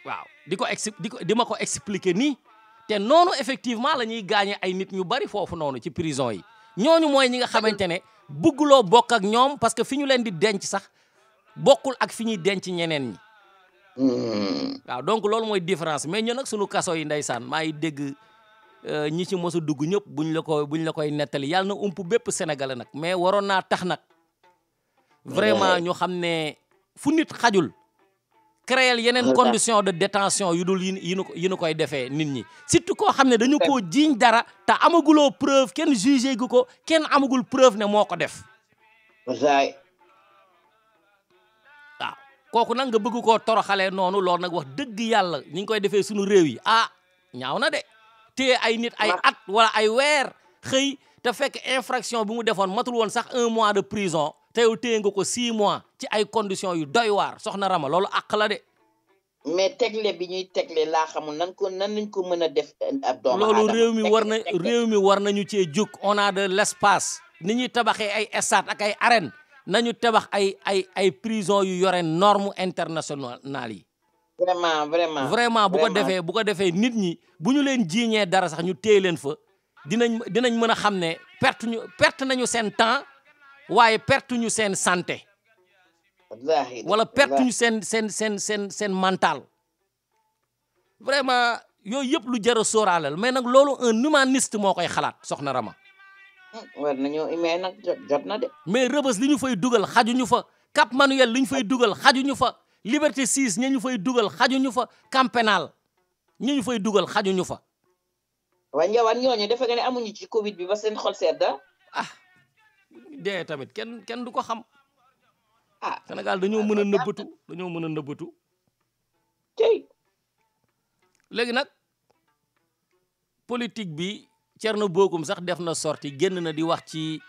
waaw di ma ko expliquer nii te noonu effectivement la ñuy gaañe ay nit ñu bari foofu noonu ci prison yi ñooñu mooy ñi nga xamante ne bëgguloo bokk ak ñoom parce que fi ñu leen di denc sax bokkul ak fi ñuy denc ñeneen ñi waaw donc loolu mooy différence mais ñun nag suñu kaso yi ndeysaan maa ngi dégg ñi ci mos a dugg ñëpp buñ la koy nettali yàlla na ump bépp sénégalais nag mais waroon naa tax nag vraiment ñu xam ne fu nit xajul créer yeneen condition de détention yu dul yi nu koy defee nit ñi surtout koo xam ne dañu koo jiiñ dara te amaguloo preuve kenn jugé gu ko kenn amagul preuve ne moo ko def waaw kooku nag nga bëgg koo toroxalee noonu loolu nag wax dëgg yàlla ñi ngi koy defee suñu réew yi ñaaw na de téye ay nit ay at wala ay weer xëy te fekk infraction bi mu defoon matul woon sax 1 mois de prison te yow téye nga ko 6 mois ci ay conditions yu doy waar soxna Rama loolu àq la de. mais tegle bi ñuy tegle laa xamul nan lañ ko mën a def ab doomu aadama loolu réew mi war nañu cee jóg on a de l'espace ni ñuy tabaxee ay stade ak ay arène nañu tabax ay prison yu yore norme internationale yi. vraiment bu ko defee nit ñi bu ñu leen jiiñee dara sax ñu téye leen fa dinañ mën a xam ne perte nañu seen temps waaye perte ñu seen santé. wala perte ñu seen mental. vraiment yooyu yëpp lu jar a sóoraaleel mais nag loolu un humaniste moo koy xalaat soxna Rama. war nañoo mais nag jot na de. mais Rebeuss li ñu fay dugal xajuñu fa Cap Manuel li ñu fay dugal xajuñu fa Liberté 6 ña ñu fay dugal xajuñu fa Camp Pénal ñi ñu fay dugal xajuñu fa. waa Ndiawane ñooñu defe nga ne amuñu ci Covid bi ba seen xol sedda. dee tamit kenn du ko xam. Sénégal dañoo mën a nëbbatu tey léegi nag politique bi Thierno Bocoum sax def na sorti génn na di wax ci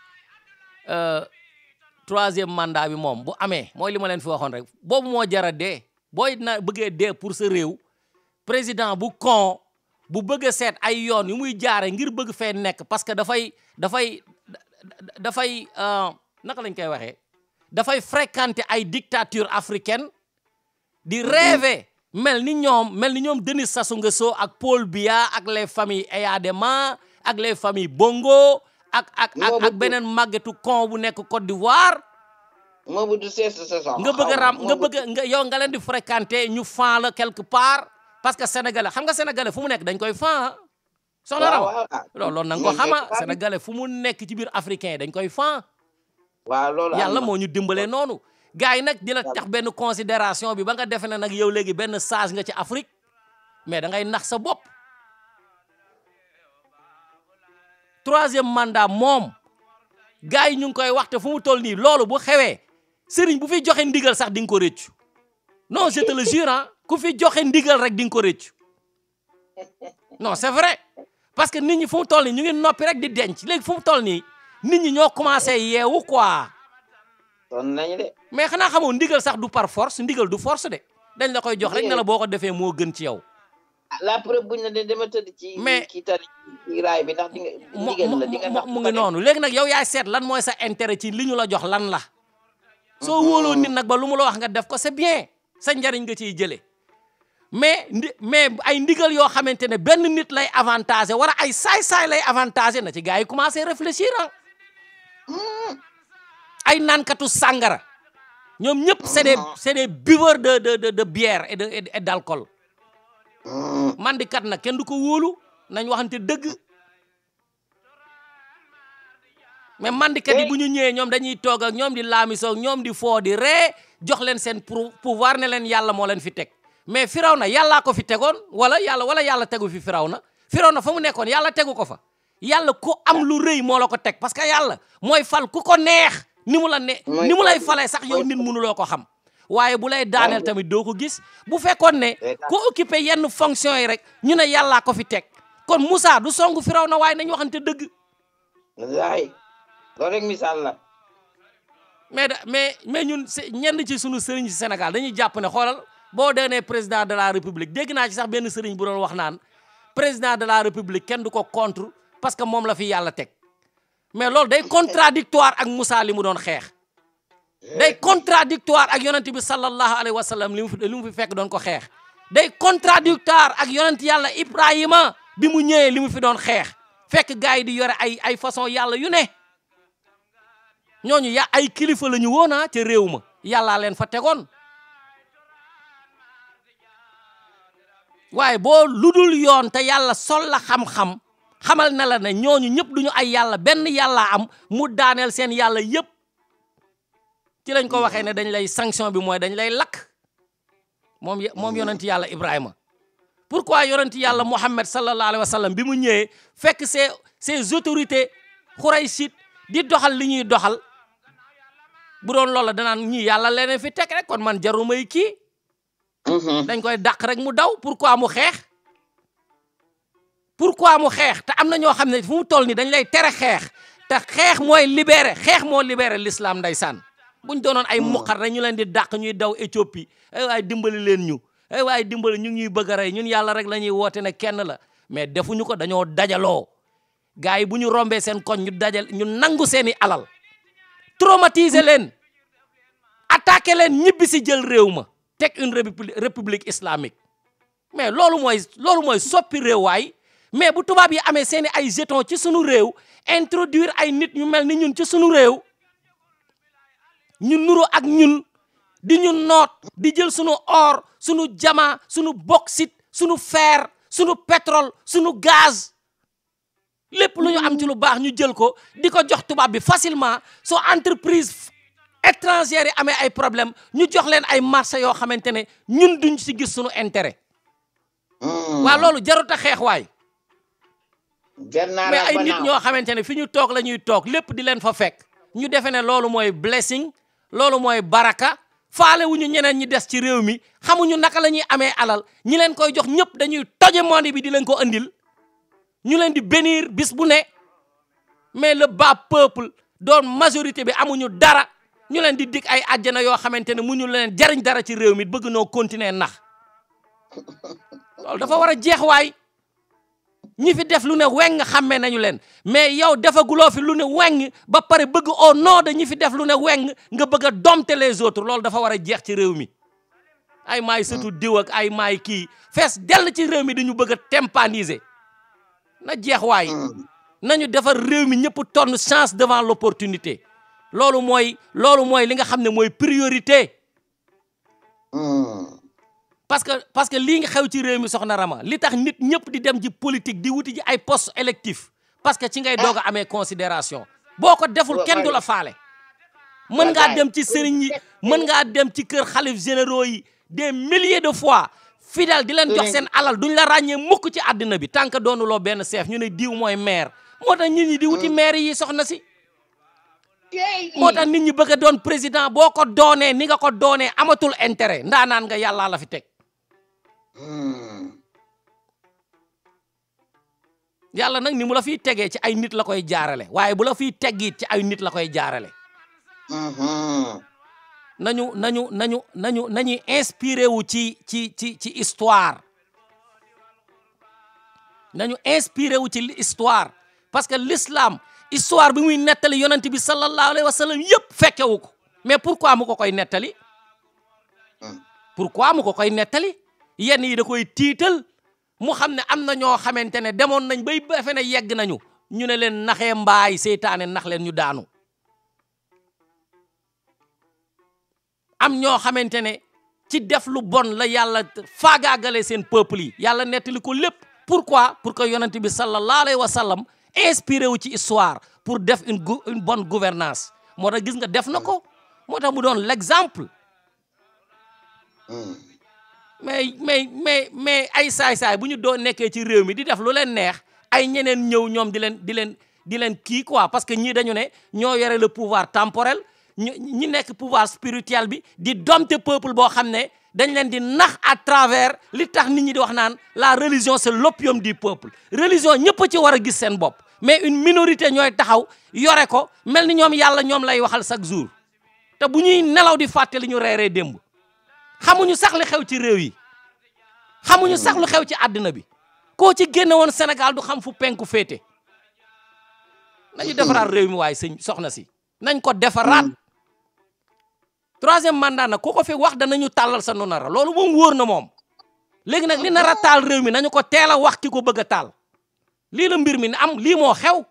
3e mandat bi moom bu amee mooy li ma leen fi waxoon rek boobu moo jara dee booy na bëggee dee pour sa réew président bu con bu bëgg a seet ay yoon yu muy jaare ngir bëgg fee nekk parce que dafay naka lañ koy waxee dafay fréquenter ay dictature africaine di rêver mel ni ñoom Denis Sassou Nguesso ak Paul Biya ak les familles Eyadema ak les familles Bongo ak beneen màggetu con bu nekk Côte d'Ivoire nga bëgg yow nga leen di fréquenter ñu fan la quelque part parce que sénégalais xam nga sénégalais fu mu nekk dañ koy fan soxna Rama loolu na nga ko xama sénégalais fu mu nekk ci biir africain dañ koy fan waaw loolu yàlla moo ñu dimbalee noonu gars yi nag di la tax benn considération bi ba nga defe ne nag yow léegi benn sage nga ci Afrique mais da ngay nax sa bopp 3e mandat moom gars yi ñu ngi koy waxte fu mu toll nii loolu bu xewee sëriñ bu fi joxe ndigal sax di nga ko réccu non je te le jure ku fi joxe ndigal rek di nga ko réccu non c'est vrai parce que nit ñi fu mu toll nii ñu ngi noppi rek di denc léegi fu mu toll nii nit ñi ñoo commencé yeewu quoi. sonn nañu de. mais xanaa xamoo ndigal sax du par force ndigal du force de dañ la koy jox rek ne la boo ko defee moo gën ci yow. la preuve buñ la de dama tëdd ci. mais kii tali ci raay bi ndax di nga. ndigal la di nga mu ngi noonu léegi nag yow yaay seet lan mooy sa intérêt ci li ñu la jox lan la. soo wóoloo nit nag ba lu mu la wax nga def ko c'est bien sa njariñ nga ciy jëlee. mais ay ndigal yoo xamante ne benn nit lay avantage wala ay saay-saay lay avantage na ci gars yi commencé réfléchir ay naankatu sàngara ñoom ñëpp c'est des buveurs de bière et d'alcool mandikat nag kenn du ko wóolu nañ waxante dëgg mais mandikat yi bu ñu ñëwee ñoom dañuy toog ak ñoom di laamisoog ñoom di foo di ree jox leen seen pouvoir ne leen yàlla moo leen fi teg mais Firawna yàllaa ko fi tegoon wala yàlla tegu fi Firawna fa mu nekkoon yàlla tegu ko fa yàlla ku am lu rëy moo la ko teg parce que yàlla mooy fal ku ko neex ni mu lay falee sax yow nit mënuloo ko xam waaye bu lay daaneel tamit doo ko gis bu fekkoon ne ku occupé yenn fonction yi rek ñu ne yàllaa ko fi teg kon Moussa du songu Firawna waaye nañ waxante dëgg wallaay loolu rek misaal la mais ñun ñenn ci sunu sëriñ ci Sénégal dañuy jàpp ne xoolal boo doonee président de la république dégg naa ci sax benn sëriñ bu doon wax naan président de la république kenn du ko contre parce que moom la fi yàlla teg mais loolu day contradictoire ak Moussa li mu doon xeex day contradictoire ak yonent bi sallallahu alayhi wa sallam li mu fi fekk doon ko xeex day contradictoire ak yonent yàlla Ibrahima bi mu ñëwee li mu fi doon xeex fekk gars yi di yore ay façon yàlla yu ne ñooñu ay kilifa la ñu woon ca réew ma yàllaa leen fa tegoon waaye boo ludul yoon te yàlla sol la xam-xam xamal na la ne ñooñu ñëpp duñu ay yàlla benn yàlla am mu daaneel seen yàlla yëpp ci lañ ko waxee ne dañ lay sanction bi mooy dañ lay lakk moom yonent yàlla Ibrahima pourquoi yonent yàlla Muhammad sallallahu alayhi wa sallam bi mu ñëwee fekk ces autorités xurayshit di doxal li ñuy doxal bu doon loolu la danaan ñii yàlla leneen fi teg rek kon man jarumay kii dañ koy dàq rek mu daw pourquoi mu xeex te am na ñoo xam ne fu mu toll nii dañ lay tere xeex te xeex mooy libéré xeex moo libéré l'islam ndeysaan buñ doonoon ay muqar rek ñu leen di dàq ñuy daw Éthiopie ay waay dimbali leen ñu ay waay dimbali ñu ngi ñuy bëgg a rey ñun yàlla rek la ñuy woote ne kenn la mais defuñu ko dañoo dajaloo gars yi bu ñu rombee seen koñ ñu nangu seeni alal traumatiser leen attaquer leen ñibbi si jël réew ma teg une république islamique mais loolu mooy soppi réew waay mais bu tubaab yi amee seeni ay jetons ci sunu réew introduire ay nit ñu mel ni ñun ci sunu réew ñu nuru ak ñun di ñu noot di jël sunu or sunu diamant sunu bauxite sunu fer sunu pétrole sunu gaz lépp lu ñu am ci lu baax ñu jël ko di ko jox tubaab bi facilement soo entreprise étrangère yi amee ay problème ñu jox leen ay marché yoo xamante ne ñun duñ si gis sunu intérêt waaw loolu jarut a xeex waay. mais ay nit ñoo xamante ne fi ñu toog la ñuy toog lépp di leen fa fekk ñu defe ne loolu mooy blessing loolu mooy baraka faale wuñu ñeneen ñi des ci réew mi xamuñu naka la ñuy amee alal ñi leen koy jox ñëpp dañuy toje monde bi di leen ko andil ñu leen di bénir bis bu ne mais le bas peuple doon majorité bi amuñu dara ñu leen di dig ay àjjana yoo xamante ne mu ñu leen jariñ dara ci réew mi bëgg noo continuer nax loolu dafa war a jeex waay. ñi fi def lu ne weng xàmmee nañu leen mais yow defaguloo fi lu ne weng ba pare bëgg au nom de ñi fi def lu ne weng nga bëgg a dompter les autres loolu dafa war a jeex ci réew mi ay maay sëtu diw ak ay maay kii fees dell ci réew mi dañu bëgg a tympaniser na jeex waay nañu defar réew mi ñëpp tonn chance devant l'opportunité loolu mooy li nga xam ne mooy priorité parce que lii nga xew ci réew mi soxna Rama li tax nit ñëpp di dem ci politique di wuti ji ay poste électif parce que ci ngay doog a amee considération boo ko deful kenn du la faale mën ngaa dem ci sëriñ yi mën ngaa dem ci kër xalif généraux yi des milliers de fois fidèle di leen jox seen alal duñ la ràññee mukk ci àddina bi tant que doonuloo benn chef ñu ne diw mooy maire moo tax nit ñi di wuti maire yi soxna si moo tax nit ñi bëgg a doon président boo ko doonee ni nga ko doonee amatul intérêt ndaanaan nga yàllaa la fi teg yàlla nag ni mu la fiy tegee ci ay nit la koy jaarale waaye bu la fiy teggiit ci ay nit la koy jaarale nañu inspiré wu ci histoire nañu inspiré wu ci histoire parce que l'islam histoire bi muy nettali yonent bi sallallahu alayhi wa sallam yëpp fekkewu ko mais pourquoi mu ko koy nettali yenn yi da koy tiital mu xam ne am na ñoo xamante ne demoon nañ bay defe ne yegg nañu ñu ne leen naxee mbaay seytaane nax leen ñu daanu am ñoo xamante ne ci def lu bon la yàlla faagaagale seen peuple yi yàlla nettali ko lépp pourquoi pour que yonent bi sallallahu alayhi wa sallam inspiré wu ci histoire pour def une bonne gouvernance moo tax gis nga def na ko moo tax mu doon l'exemple mais ay saay-saay bu ñu doon nekkee ci réew mi di def lu leen neex ay ñeneen ñëw ñoom di leen kii quoi parce que ñii dañu ne ñoo yore le pouvoir temporel ñi nekk pouvoir spirituel bi di dompter peuple boo xam ne dañ leen di nax à travers li tax nit ñi di wax naan la religion c'est l'opium du peuple religion ñëpp ci war a gis seen bopp mais une minorité ñooy taxaw yore ko mel ni ñoom yàlla ñoom lay waxal chaque jour te bu ñuy nelaw di fàtte li ñu reeree démb xamuñu sax li xew ci réew yi xamuñu sax lu xew ci àddina bi koo ci génne woon Sénégal du xam fu penku féete nañu defaraat réew mi waaye sëñ soxna si nañ ko defaraat troisième mandat nag ku ko fi wax danañu tàllal sa nu nara loolu moom wóor na moom léegi nag li nar a taal réew mi nañu ko teel a wax ki ko bëgg a taal lii la mbir mi ne am lii moo xew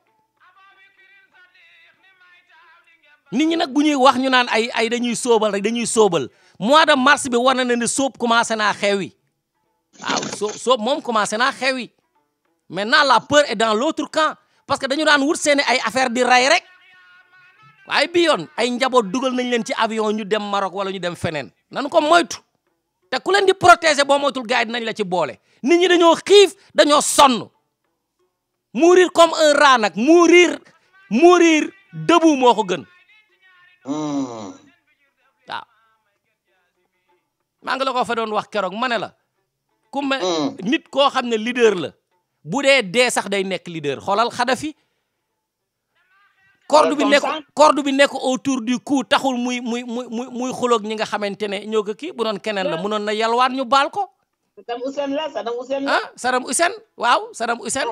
nit ñi nag bu ñuy wax ñu naan ay dañuy sóobal rek dañuy sóobal mois de mars bi war na ne sóob commencé naa xewi waaw sóob moom commencé naa xewi maintenant la peur est dans l'autre camp parce que dañu daan wut seeni ay affaire di ray rek waaye bi yoon ay njaboot dugal nañ leen ci avion ñu dem Maroc wala ñu dem feneen nañu ko moytu te ku leen di protéger boo moytul gars yi dinañ la ci boole nit ñi dañoo xiif dañoo sonn mourir comme un rat nag mourir debout moo ko gën waaw maa ngi la ko fa doon wax keroog ma ne la ku nit koo xam ne leader la bu dee sax day nekk leader xoolal Kadhafi corde bi nekk autour du cou taxul muy xuloog ñi nga xamante ne ñoo ko kii bu doon keneen la munoon na yalwaan ñu baal ko Saddam Hussein waaw Saddam Hussein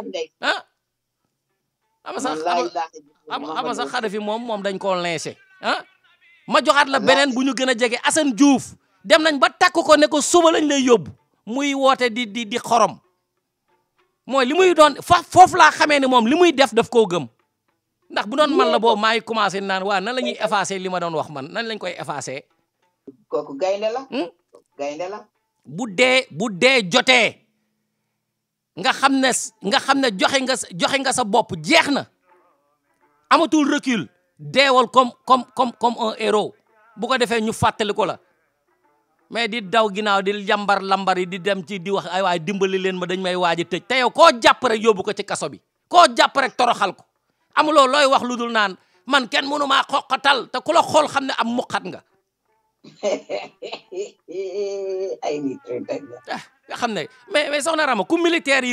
ama sax Kadhafi moom dañ koo lynché ma joxaat la beneen bu ñu gën a jege Assane Diouf dem nañ ba takk ko ne ko suba lañ lay yóbbu muy woote di xorom mooy li muy doon foofu laa xamee ne moom li muy def daf koo gëm ndax bu doon man la boobu maa ngi commencé naan waa nan la ñuy effacer li ma doon wax man nan lañ koy effacer kooku gaynde la bu dee jotee nga xam ne joxe nga sa bopp jeex na amatul recul deewal comme un héros bu ko defee ñu fàttali ko la mais di daw ginnaaw di jambar lambar yi di dem ci di wax ay waay dimbali leen ma dañ may waaji tëj te yow koo jàpp rek yóbbu ko ci kaso bi koo jàpp rek toroxal ko amuloo looy wax lu dul naan man kenn mënu maa xoqatal te ku la xool xam ne am muqat nga ay nit rek nga xam ne mais soxna Rama ku militaire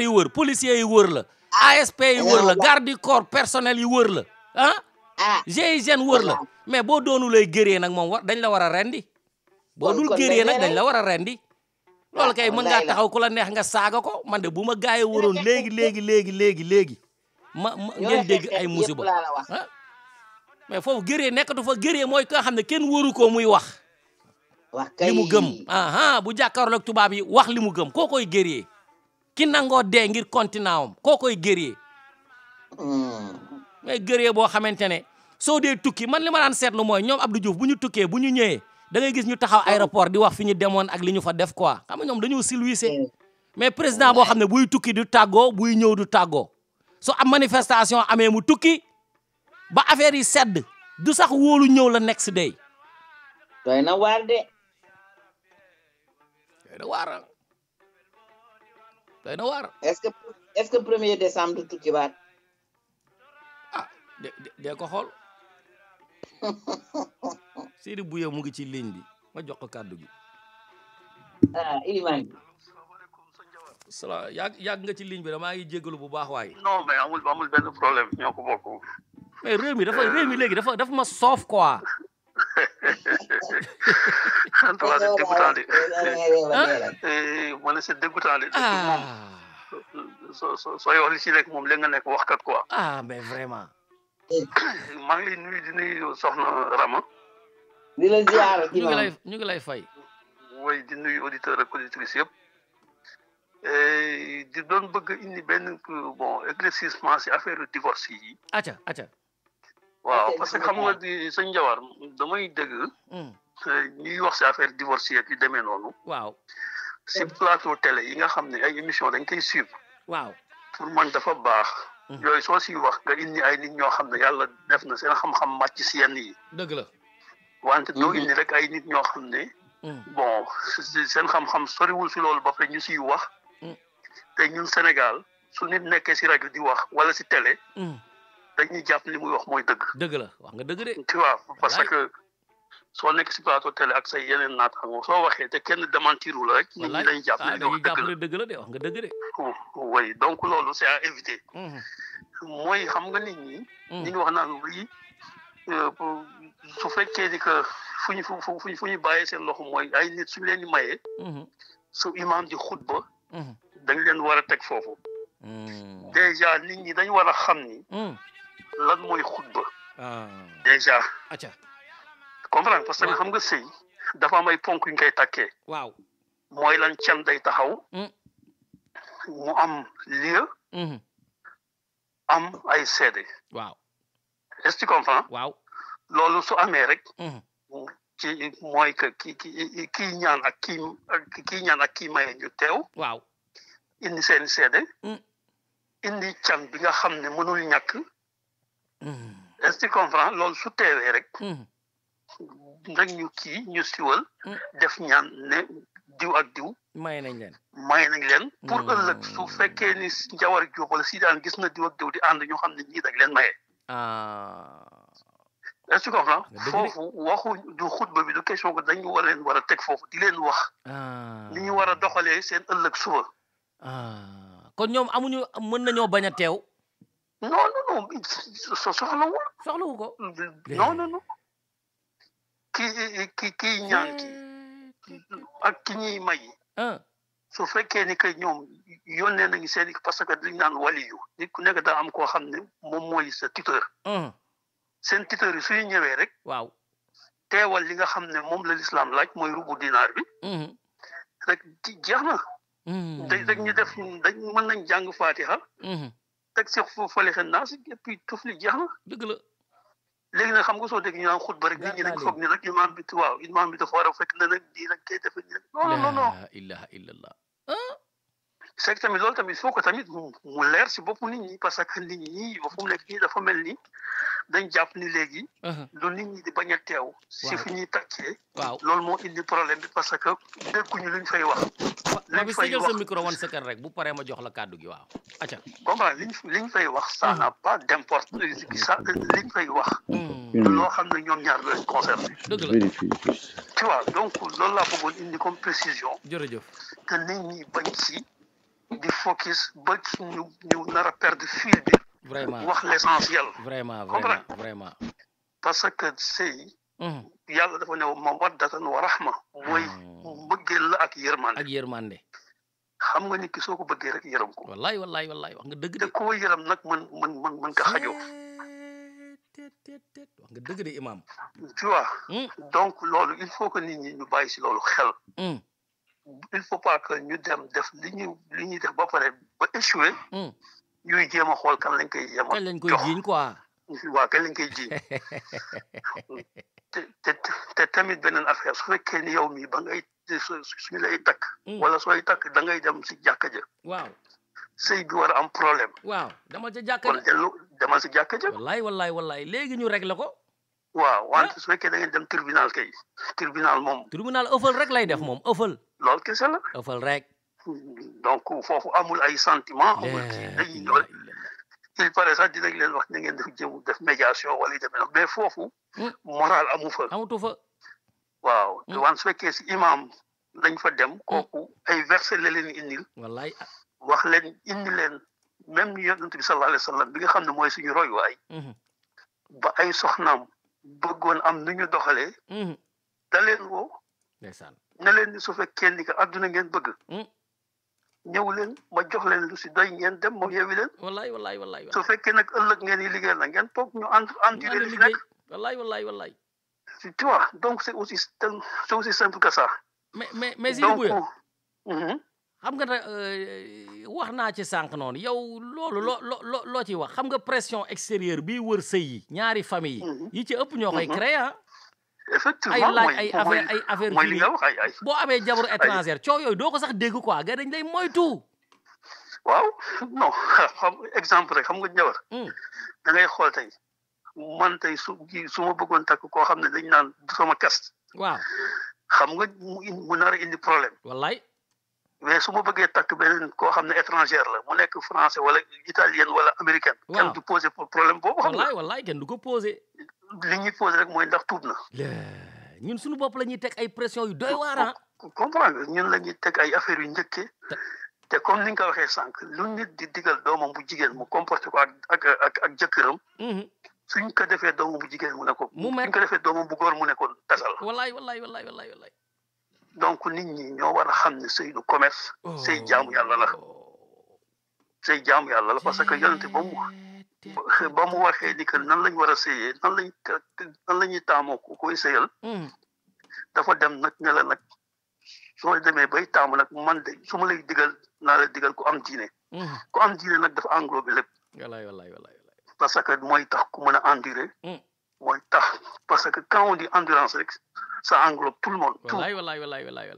yi wër policiers yi wër la ASP yi wër la garde du corps personnel yi wër la GIGN wër la mais boo doonu lay gëree nag moom dañ la war a rendi boo dul gëree nag dañ la war a rendi loolu kay mën ngaa taxaw ku la neex nga saaga ko man de bu ma gaay wëroon léegi ma ngeen dégg ay musiba mais foofu gëree nekkatu fa gëree mooy ka xam ne kenn wëru ko muy wax li mu gëm bu jàkkaarloog tubaab yi wax li mu gëm koo koy gëree ki nangoo dee ngir continent am koo koy gëree mais gëree boo xamante ne soo dee tukki man li ma daan seetlu mooy ñoom Abdou Diouf bu ñu tukkee bu ñu ñëwee da ngay gis ñu taxaw aéroport di wax fi ñu demoon ak li ñu fa def quoi xam nga ñoom dañoo silwise mais président boo xam ne buy tukki du tàggoo buy ñëw du tàggoo so am manifestation amee mu tukki ba affaire yi sedd du sax wóolu ñëw la next day doy na waar de doy na waar doy na waar est-ce que 1er décembre du tukki baat de ko xool Sidi Bouye mu ngi ci ligne bi ma jox ko kàddu gi Ilimane salaam yàgg nga ci ligne bi damaa ngi jégalu bu baax waaye non mais amul benn problème ñoo ko bokk mais réew mi léegi dafa ma soof quoi c'est dégoûtant de wala c'est dégoûtant de sooy wax li ci nekk moom léegi nga nekk waxkat quoi mais vraiment maa ngi lay nuyu di nuyu soxna Rama di la ziar ñu ngi lay fay way di nuyu auditeur ak auditrice yëpp di doon bëgg indi benn bon éclaircissement si affaire divorce yi acca waaw parce que xam nga di sëñ Jawar damay dégg ñuy wax si affaire divorce yi yu demee noonu waaw si plateau télé yi nga xam ne ay émission dañ koy suivre waaw pour man dafa baax yooyu soo siy wax nga indi ay nit ñoo xam ne yàlla def na seen xam-xam màcc si yenn yi dëgg la wante doo indi rek ay nit ñoo xam ne bon seen xam-xam soriwul si loolu ba pare ñu siy wax te ñun Sénégal su nit nekkee si rajo di wax wala si télé dañuy jàpp li muy wax mooy dëgg la wax nga dëgg de tu vois parce que soo nekk si plateau télé ak say yeneen naataango soo waxee te kenn démentiru la rek nit ñi dañuy jàpp li nga wax dëgg la de wax nga dëgg de oui donc loolu c'est à éviter mooy xam nga nit ñi ñu ngi wax naan lii su fekkee ni que fu ñu bàyyee seen loxo mooy ay nit suñu leen di mayee su imam di xutba dañ leen war a teg foofu déjà nit ñi dañ war a xam ni lan mooy xutba déjà comprendre parce que xam nga sëy dafa am ay ponk yu ñu koy takkee waaw mooy lan can day taxaw mu am lieu am ay seede waaw est-ce que tu comprends waaw loolu su amee rek ci mooy que kii ñaan ak kii maye ñu teew waaw indi seeni seede indi can bi nga xam ne mënul ñàkk est-ce que tu comprends loolu su teewee rek rek ñu siwal def ñaan ne diw ak diw may nañ leen pour ëllëg su fekkee ni Njawar Jóob wala si daan gis na diw ak diw di ànd ñoo xam ne ñii dañ leen maye est-ce que tu comprends foofu waxu du xutba bi du question que dañu war a teg foofu di leen wax ni ñu war a doxalee seen ëllëg suba kon ñoom mën nañoo bañ a teew non soxlawu ko non kii ñaan ak ki ñuy may su fekkee ni que ñoom yónnee nañu seen parce que dañ naan waliyu nit ku nekk daa am koo xam ne moom mooy sa tuteur seen tuteur yi suñu ñëwee rek waaw teewal li nga xam ne moom la lislaam laaj mooy rubu dinaar bi rek jeex na rek ñu def mën nañ jàng fatiha teg si falexe naas et puis tufli jeex na dëgg la léegi nag xam nga soo dégg ñu naan xutba rek nit ñi dañ foog ni rek imaam bi dafa war a fekk na nag di rek kay defe non la ilaha illallah c'est que tamit loolu tamit il faut que tamit mu leer si bopp nit ñi parce que nit ñi ba fu mu nekk nii dafa mel ni dañ jàpp ni léegi lu nit ñi di bañ a teew si fu ñuy takkee loolu moo indi problème bi parce que dégguñu luñ fay wax liñ fay wax sa micro 1 second rek bu paree ma jox la kàddu gi waaw acca comprendre liñ fay wax ça n'a pas d'importance ça liñ fay wax loo xam ne ñoom ñaar lañ concerné dëgg la tu vois donc loolu laa bëggoon indi comme précision jërëjëf que nit ñi bañ ci di focus ba ñu nar a perdre fil bi vraiment wax l'essentiel vraiment parce que sëy yàlla dafa ne mawaddatan wa rahma mooy mbëggeel la ak yërmande xam nga nit ki soo ko bëggee rek yërëm ko wallaay wax nga dëgg de te koo yërëm nag mën ka xajoo wax nga dëgg de imam tu vois donc loolu il faut que nit ñi ñu bàyyi si loolu xel il faut pas que ñu dem def li ñuy def ba pare ba échoué ñuy jéem a xool kan lañ koy jéem a jox jiiñ quoi waaw kan lañ koy jiiñ te tamit beneen affaire su fekkee ni yow mii ba ngay suñu lay takk wala sooy takk da ngay dem si jàkka ja waaw sëy bi war a am problème waaw dama ca jàkka ja kon demal si jàkka ja wallaay léegi ñu réglé ko waaw wante su fekkee da ngeen dem tribunal kay tribunal moom tribunal ëffal rek lay def moom ëffal loolu kese la ëffal rek donc foofu amul ay sentiment amul kii dañuy il paraît sax dinañ leen wax na ngeen def médiation wala yu demee mais foofu moral amu fa amatu fa waaw wan su fekkee si imam lañ fa dem kooku ay verset la leen indil wallaay wax leen indi leen même yonent bi sallallahu alayhi wa sallam bi nga xam ne mooy suñu royuwaay ba ay soxnaam bëggoon am nu ñu doxalee da leen woo ndeysaan ne leen ni su fekkee ni que adduna ngeen bëgg ñëw leen ma jox leen lu si doy ngeen dem ma yewi leen wallaay su fekkee nag ëllëg ngeen yi liggéey la ngeen toog ñu enduré li fi nekk wallaay tu vois donc c'est aussi simple que ça mais si buya xam nga wax naa ci sànq noonu yow loolu loo ci wax xam nga pression extérieure bi wër sëy yi ñaari famille yi ci ëpp ñoo koy créer effectivement ay laaj ay affaire mooy li nga wax ay boo amee jabaru étrangère coow yooyu doo ko sax dégg quoi ga dañ lay moytu waaw non xam exemple rek xam nga jabar da ngay xool tey man tey su ma bëggoon takk koo xam ne dañ naan du sama kast waaw xam nga mu nar a indi problème wallaay mais su ma bëggee takk beneen koo xam ne étrangère la mu nekk français wala italienne wala américaine kenn du posé problème boobu xam nga wallaay kenn du ko posé li ñuy posé rek mooy ndax tuub na ñun suñu bopp la ñuy teg ay pression yu doy waar comprendre ñun la ñuy teg ay affaires yu njëkkee te comme ni nga ko waxee sànq lu nit di digal doomam bu jigéen mu comporté ko ak jëkkëram suñ ko defee doomam bu jigéen mu ne ko suñ ko defee doomam bu góor mu ne ko tasal wallaay donc nit ñi ñoo war a xam ne sëy du commerce sëy jaamu yàlla la parce que yonente ba mu waxee ni que nan lañ war a sëyee nan la ñuy taamoo ko koy sëyal dafa dem nag ne la nag soo demee bay taamu nag man de su ma lay digal naa la digal ku am diine nag dafa englobé lépp wallaay parce que mooy tax ku mën a endurer mooy tax parce que quand on dit endurance rek ça englobe tout le monde wallaay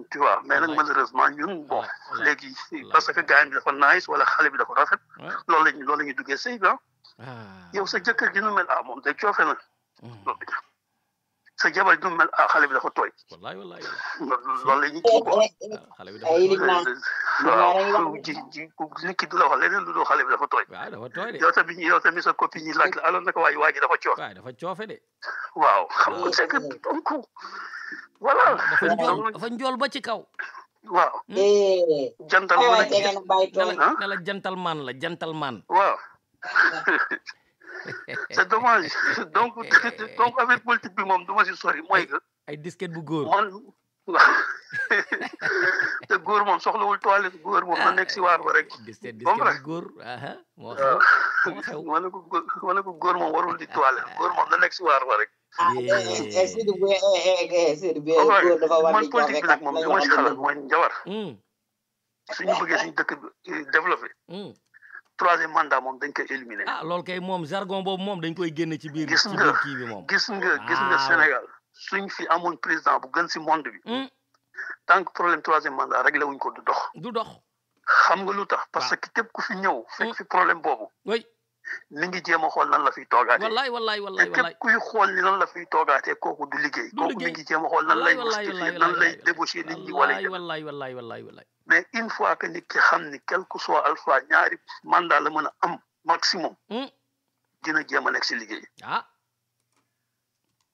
tu vois mais nag malheureusement ñun bon léegi parce que gars bi dafa nice wala xale bi dafa rafet loolu la ñuy duggee sëy bi yow sa jëkkër ji nu mel moom day coofe na sa jabar ji nu mel xale bi dafa tooy loolu la ñuy xale bi dafa waaw nit ki du la wax leneen lu dul xale bi dafa tooy yow tamit sa copine yi laaj la alors naka waa ji dafa coofe dafa coofe de waaw xam nga c'est que donc voilà dafa njool ba ci kaw waaw jantal ne la gentleman waaw c'est dommage donc affaire politique bi moom du ma si sori mooy que ay disquette bu góor man waaw te góor moom soxlawul toilette góor moom na nekk si waar ba rek disquette bu góor moo xew ma ne ko góor moom warul di toilette góor moom na nekk si waar ba rek man politique bi nag moom li ma si xalaat mooy njawar suñu bëggee suñu dëkk bi développé troisième mandat moom dañ koy éliminer loolu kay moom jargon boobu moom dañ koy génne ci biir kii bi moom gis nga Sénégal suñ fi amoon président bu gën si monde bi tant que problème troisième mandat réglé wuñ ko du dox xam nga lu tax parce que képp ku fi ñëw fekk fi problème boobu mi ngi jéem a xool nan la fiy toogaatee. wallaay képp kuy xool ni nan la fiy toogaatee kooku du liggéey. kooku mi ngi jéem a xool nan lay justifier nan lay débaucher nit ñi wala wallaay mais une fois que nit ki xam ni quel que soit alpha ñaari mandat la mën a am maximum. dina jéem a nekk si liggéey.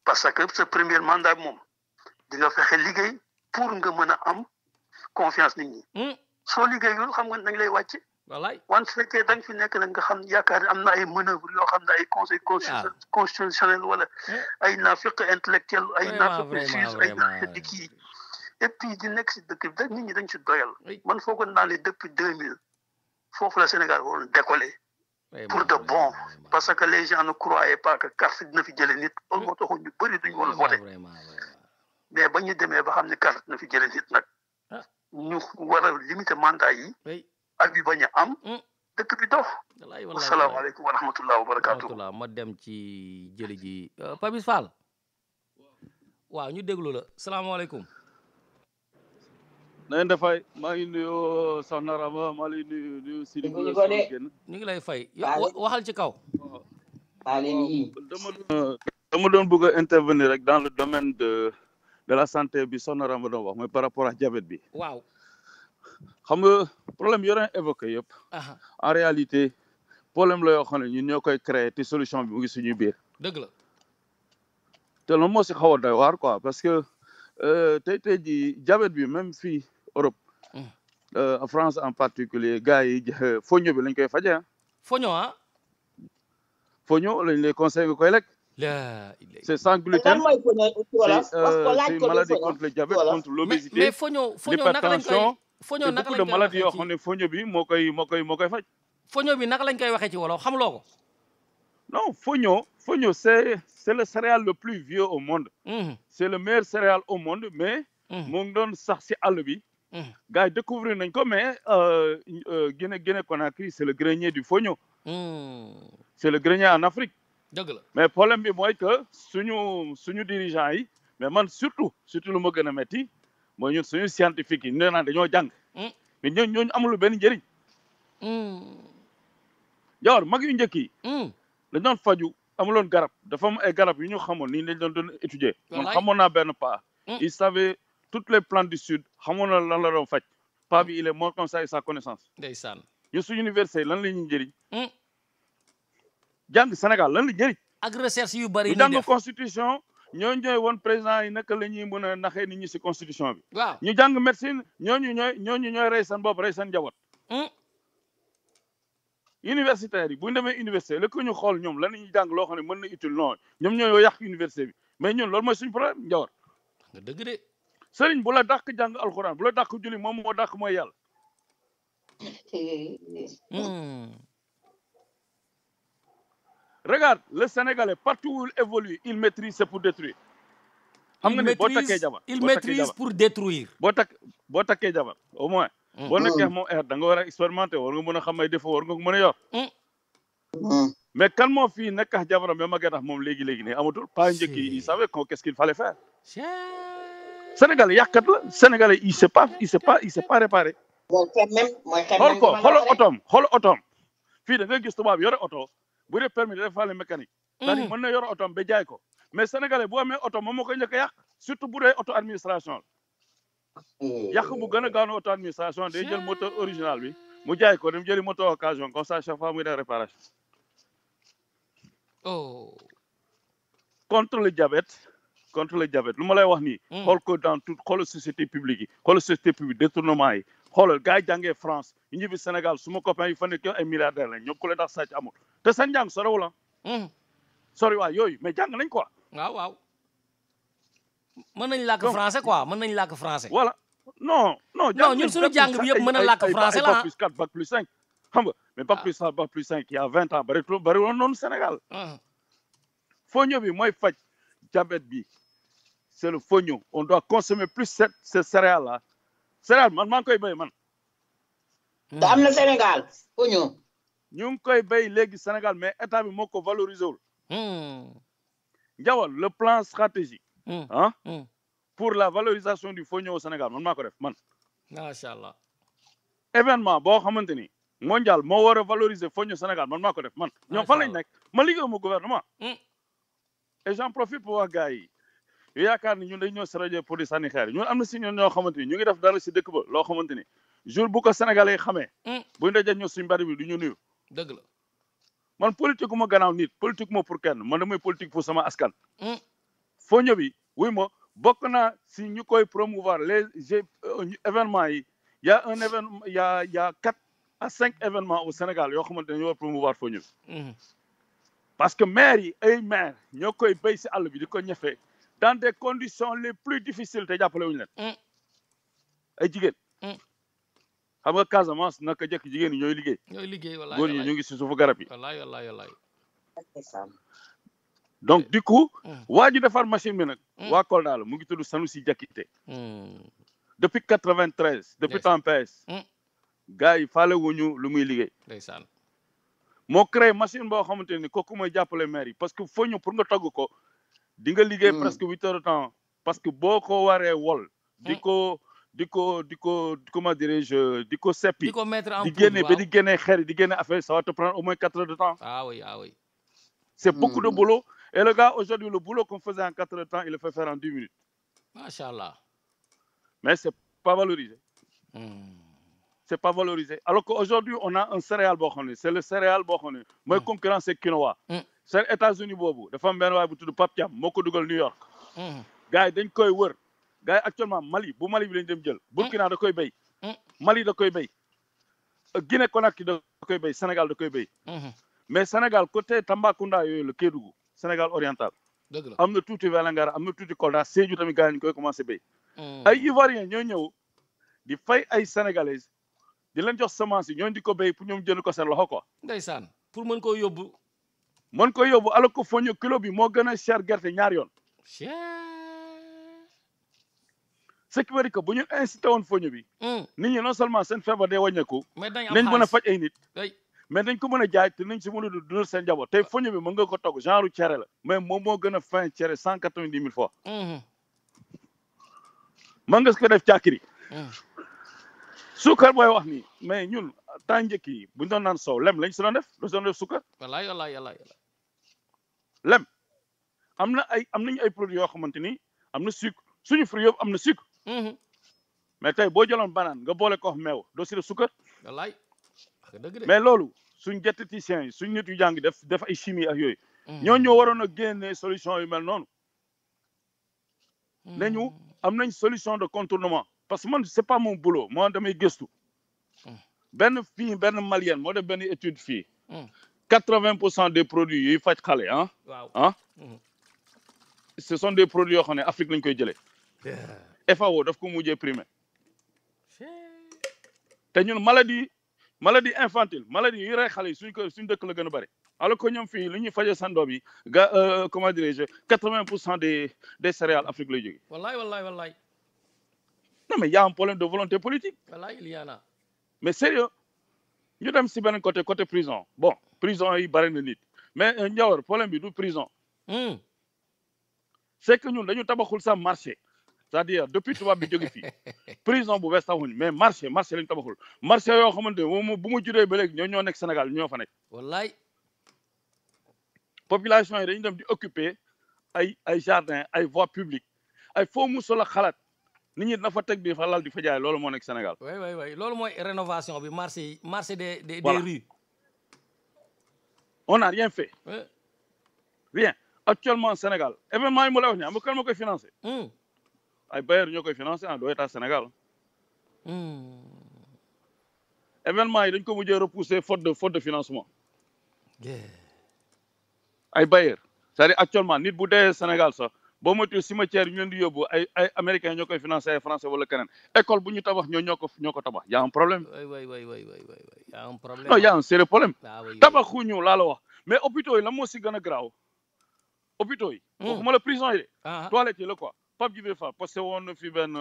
parce que ce premier mandat moom di nga fexe liggéey pour nga mën a am confiance nit ñi. soo liggéeyul xam nga dañ lay wàcc. wallaay wante su fekkee da nga fi nekk nag nga xam yaakaar am na ay manœuvre yoo xam ne ay conseil constitutionnel wala ay naafeq intellectuel ay naafeq juge ay naafeq di kii et puis di nekk si dëkk bi nit ñi dañ si doyal man foogoon naa ne depuis 2000 foofu la Sénégal waroon décoller pour de bon parce que les gens ne croyaient pas que carte dina fi jëlee nit loolu moo taxoon ñu bëri duñu woon voté mais ba ñu demee ba xam ne carte dina fi jëlee nit nag ñu war a limiter mandat yi ak bi bañ a am dëkk bi dox. asalaamaaleykum wa rahmatulah wa barakaatu. ma dem ci jëli ji Papis Fall waaw ñu déglu la salaamaaleykum. na ngeen dafay maa ngi nuyu Soxna Rama maa ngi nuyu Sidi. ñu ngi lay fay waxal ci kaw. dama doon bëgg a intervenir rek dans le domaine de la santé bi Soxna Rama doon wax mooy par rapport ak diabète bi. waaw. xam nga problème yoo doon évoqué yëpp. en réalité problème la yoo xam ne ñun ñoo koy créé te solution bi mu ngi suñu biir. dëgg la. te loolu moo si xaw a doy waar quoi parce que tey jii diabète bi même fii Europe. en France en particulier gars yi foño bi lañ koy fajee ah. foño ah. foño lañ lay conseillé nga koy lekk. c'est sans gluten. c'est une maladie contre le diabète contre l'obésité. mais foño naka lañ koy foño naka lañ koy maladie yoo xam ne foño bi moo koy faj. foño bi naka lañ koy waxee ci wolof xamuloo ko. non foño c'est le céréale le plus vieux au monde. c'est le meilleur céréale au monde mais. mu ngi doon sax si àll bi. gars yi découvrir nañ ko mais Guinée Conakry c'est le grenier du foño. c'est le grenier en Afrique. dëgg la mais problème bi mooy que suñu dirigeants yi mais man surtout lu ma gën a metti mooy ñun suñu scientifique yi ñu naan dañoo jàng. mais ñooñu amul benn njëriñ. Jawar mag yu njëkk yi. dañ doon faju amuloon garab dafa am ay garab yu ñu xamoon nii dañ doon étudier. man xamoon naa benn paa. il savait toutes les plantes du sud xamoon na lan la doon faj. paa bi il est mort comme ça et sa connaissance. ndeysaan. ñun suñu université lan la ñuy njëriñ. jàng Sénégal lan la njëriñ. ak recherche yu bari ñu jàng constitution. ñooñu ñooy woon président yi naka la ñuy mën a naxee nit ñi ci constitution bi. waaw ñu jàng médecine ñooñu ñooy rey seen bopp rey seen njaboot. universitaires yi bu ñu demee université la ko ñu xool ñoom lan la ñuy jàng loo xam ne mën na utile non ñoom ñooy yàq université bi mais ñun loolu mooy suñu problème njawar. nga dëgg de. sëriñ bu la dàq jàng alxuraan bu la dàq julli moom moo dàq mooy yàlla. Regarde, le Sénégalais, partout où il évolue, il maîtrise, c'est pour détruire. Il maîtrise pour détruire. Boo takkee jabar au moins. boo nekkee moom da nga war a expérimenter war nga mën a xam ay défaut war nga ko mën a yor. mais kan moo fii nekk ak jabaram ba magee tax moom léegi nii amatul pas njëkk yi il savait qu'est-ce qu'il fallait faire. Sénégalais yàqkat la Sénégalais il s'est pas réparé. xool otoom fii da nga gis tubaab yore oto. bu dee permis de defaale mécanique. c'est-à-dire mën na yor otoom ba jaay ko mais sénégalais bu amee oto moom moo koy njëkk a yàq surtout bu dee auto administration la. yàq bu gën a gaaw na auto administration day jël moteur original bi mu jaay ko dem jëli moteur occasion comme ça chaque fois muy def réparation. contre le diabète lu ma lay wax nii. xool ko dans tout xoolal société publique yi xoolal société publique détournement yi. xoolal gars yi jàngee France ñu ñibbi Sénégal suma copain yi fa nekk ay milliardaires lañ ñoom ku leen tax sàcc amul te seen njàng sorewul sori waa yooyu mais jàng nañ quoi. waaw. mën nañ làkk français quoi mën nañ làkk français. voilà non ñun suñu jàng bi yëpp mën a làkk français la bac plus 4 bac plus 5 xam nga mais bac plus 4 bac plus 5 il y a 20 ans bari woon noonu Sénégal. foño bi mooy faj diabète bi c'est le foño on doit consommer plus ces céréales là. Sénégal man maa ngi koy béy man. te am na Sénégal foño. ñu ngi koy béy léegi Sénégal mais état bi moo ko valoriser wul. Njawal le plan stratégique. pour la valorisation du foño au Sénégal man maa ko def man. macha allah. événement boo xamante ni mondial moo war a valoriser foñu Sénégal man maa ko def man ñoom fan lañ nekk man liggéeyuma gouvernement et j'en profite pour wax gars yi yaakaar ni ñun dañ ñoo si rajo pour di sànni xeer ñun am na si ñun ñoo xamante ni ñu ngi def dara si dëkk ba loo xamante ni jour bu ko Sénégalais yi xamee buñu dajee ñoo suñu mbari bi du ñu nuyu dëgg la man politique ma gannaaw nit politique ma pour kenn man damay politique pour sama askan foño bi wuy ma bokk naa si ñu koy promouvoir les événements yi y a un événement y a 4 à 5 événements au Sénégal yoo xamante ne ñoo war promouvoir foño bi parce que maire yi ay maire ñoo koy béy si àll bi di ko ñefe dans des conditions les plus difficiles te jàppale wuñu leen ay jigéen xam nga Casamance naka jëkk jigéen ñi ñooy liggéey wallaay góor ñi ñu ngi si suufu garab yi wallaay donc du coup waa ji defar machine bi nag waa Kolda la mu ngi tudd Sanoussi Diakité depuis 93 depuis temps PS gars yi faale wuñu lu muy liggéey ndeysaan moo créé machine boo xamante ni kooku mooy jàppale maire yi parce que foñu pour nga togg ko di nga liggéey presque 8 heures de temps parce que boo ko waree wol di ko comment dirais-je di ko seppi di génne ba di génne xeer di génne affaire ça va te prendre au moins 4 heures de temps ah oui c'est beaucoup de boulot et le gars aujourd'hui le boulot qu'on faisait en 4 heures de temps il le fait faire en 10 minutes machallah mais c'est pas valorisé c'est pas valorisé alors qu'aujourd'hui on a un céréale boo xam ne c'est le céréale boo xam ne mooy concurrence ak quinoa c'est États-Unis boobu dafa am benn waay bu tudd Pape Thiam moo ko dugal New York gars yi dañ koy wër gars yi actuellement Mali bu Mali bi lañ dem jël Burkina da koy béy Mali da koy béy Guinée Conakry da koy béy Sénégal da koy béy mais Sénégal côté Tambacounda yooyu la Kédougou Sénégal oriental am na tuuti Vélingara am na tuuti Kolda Sédhiou tamit gars yi ñu koy commencé béy ay Ivoiriens ñoo ñëw di fay ay Sénégalais di leen jox semence yi ñoo di ko béy pour ñoom jënd ko seen loxo quoi ndeysaan pour mën koo yóbbu alors que foño kilo bi moo gën a cher gerte ñaar yoon ce qui veut dire que bu ñu incité woon foño bi nit ñi non seulement seen feebar day wàññeeku nañ mën a faj ay nit mais dañ ko mën a jaay te nañ si mën a dundal seen njaboot tey foño bi mën nga ko togg genre cere la mais moom moo gën a fin cere 190 000 fois mën nga ko def càkkiri suukar booy wax nii mais ñun temps njëkk yi buñu doon naan soow lem lañ si doon def suukar wallaay lem am nañu ay produits yoo xamante ni am na sucre suñu fruit yëpp am na sucre mais tey boo jëloon banaan nga boole ko meew doo si def suukar wallaay mais loolu suñ diététiciens yi suñ nit yu jàng def ay chimie ak yooyu ñoo waroon a génne solution yu mel noonu nañu am nañ solution de contournement parce que man c'est pas mon boulot moi damay gëstu benn malien moo def benn étude fii 80% des produits yuy faj xale ce sont des produits yoo xam ne Afrique lañ koy jëlee FAO daf ko mujjee primé te ñun maladie infantile maladie yi rey xale yi suñ dëkk la gën a bëri alors que ñoom fii li ñuy fajee seen doom yi comment dirais-je 80% des céréales Afrique lay jógee wallaay non mais y a un problème de volonté politique wallaay il y en a mais sérieux ñu dem si beneen côté prison bon prison yi bëri na nit mais Ndiawar problème bi du prison c'est que ñun dañu tabaxul sa marché c'est-à-dire depuis tubaab bi jóge fii prison bu bees taxuñ mais marché lañu tabaxul marché yoo xamante ne moom bu mu juree ba léegi ñoo nekk Sénégal ñoo fa nekk wallaay population yi dañu dem di occuper ay jardin ay voies publiques ay foo musul a xalaat nit ñi dafa teg di fa lal di fa jaay loolu moo nekk Sénégal oui loolu mooy rénovation bi marché des rues on n'a rien fait rien actuellement Sénégal événement yi mu la wax ni am nga kan moo koy financé ay bailleurs ñoo koy financé doo état Sénégal événement yi dañ ko mujjee repousser faute de financement ay bailleurs c'est-à-dire actuellement nit bu dee Sénégal sax boo moytuwul cimetière yi ñu leen di yóbbu ay américains ñoo koy financé ay français wala keneen école bu ñu tabax ñoo ko tabax y a un problème y a un problème non y a un sérieux problème tabaxuñu laa la wax mais hôpitaux yi la moo si gën a garaaw hôpitaux yi waxuma la prison yi de toilette yi la quoi Pape Djibril Fall posté woon na fi benn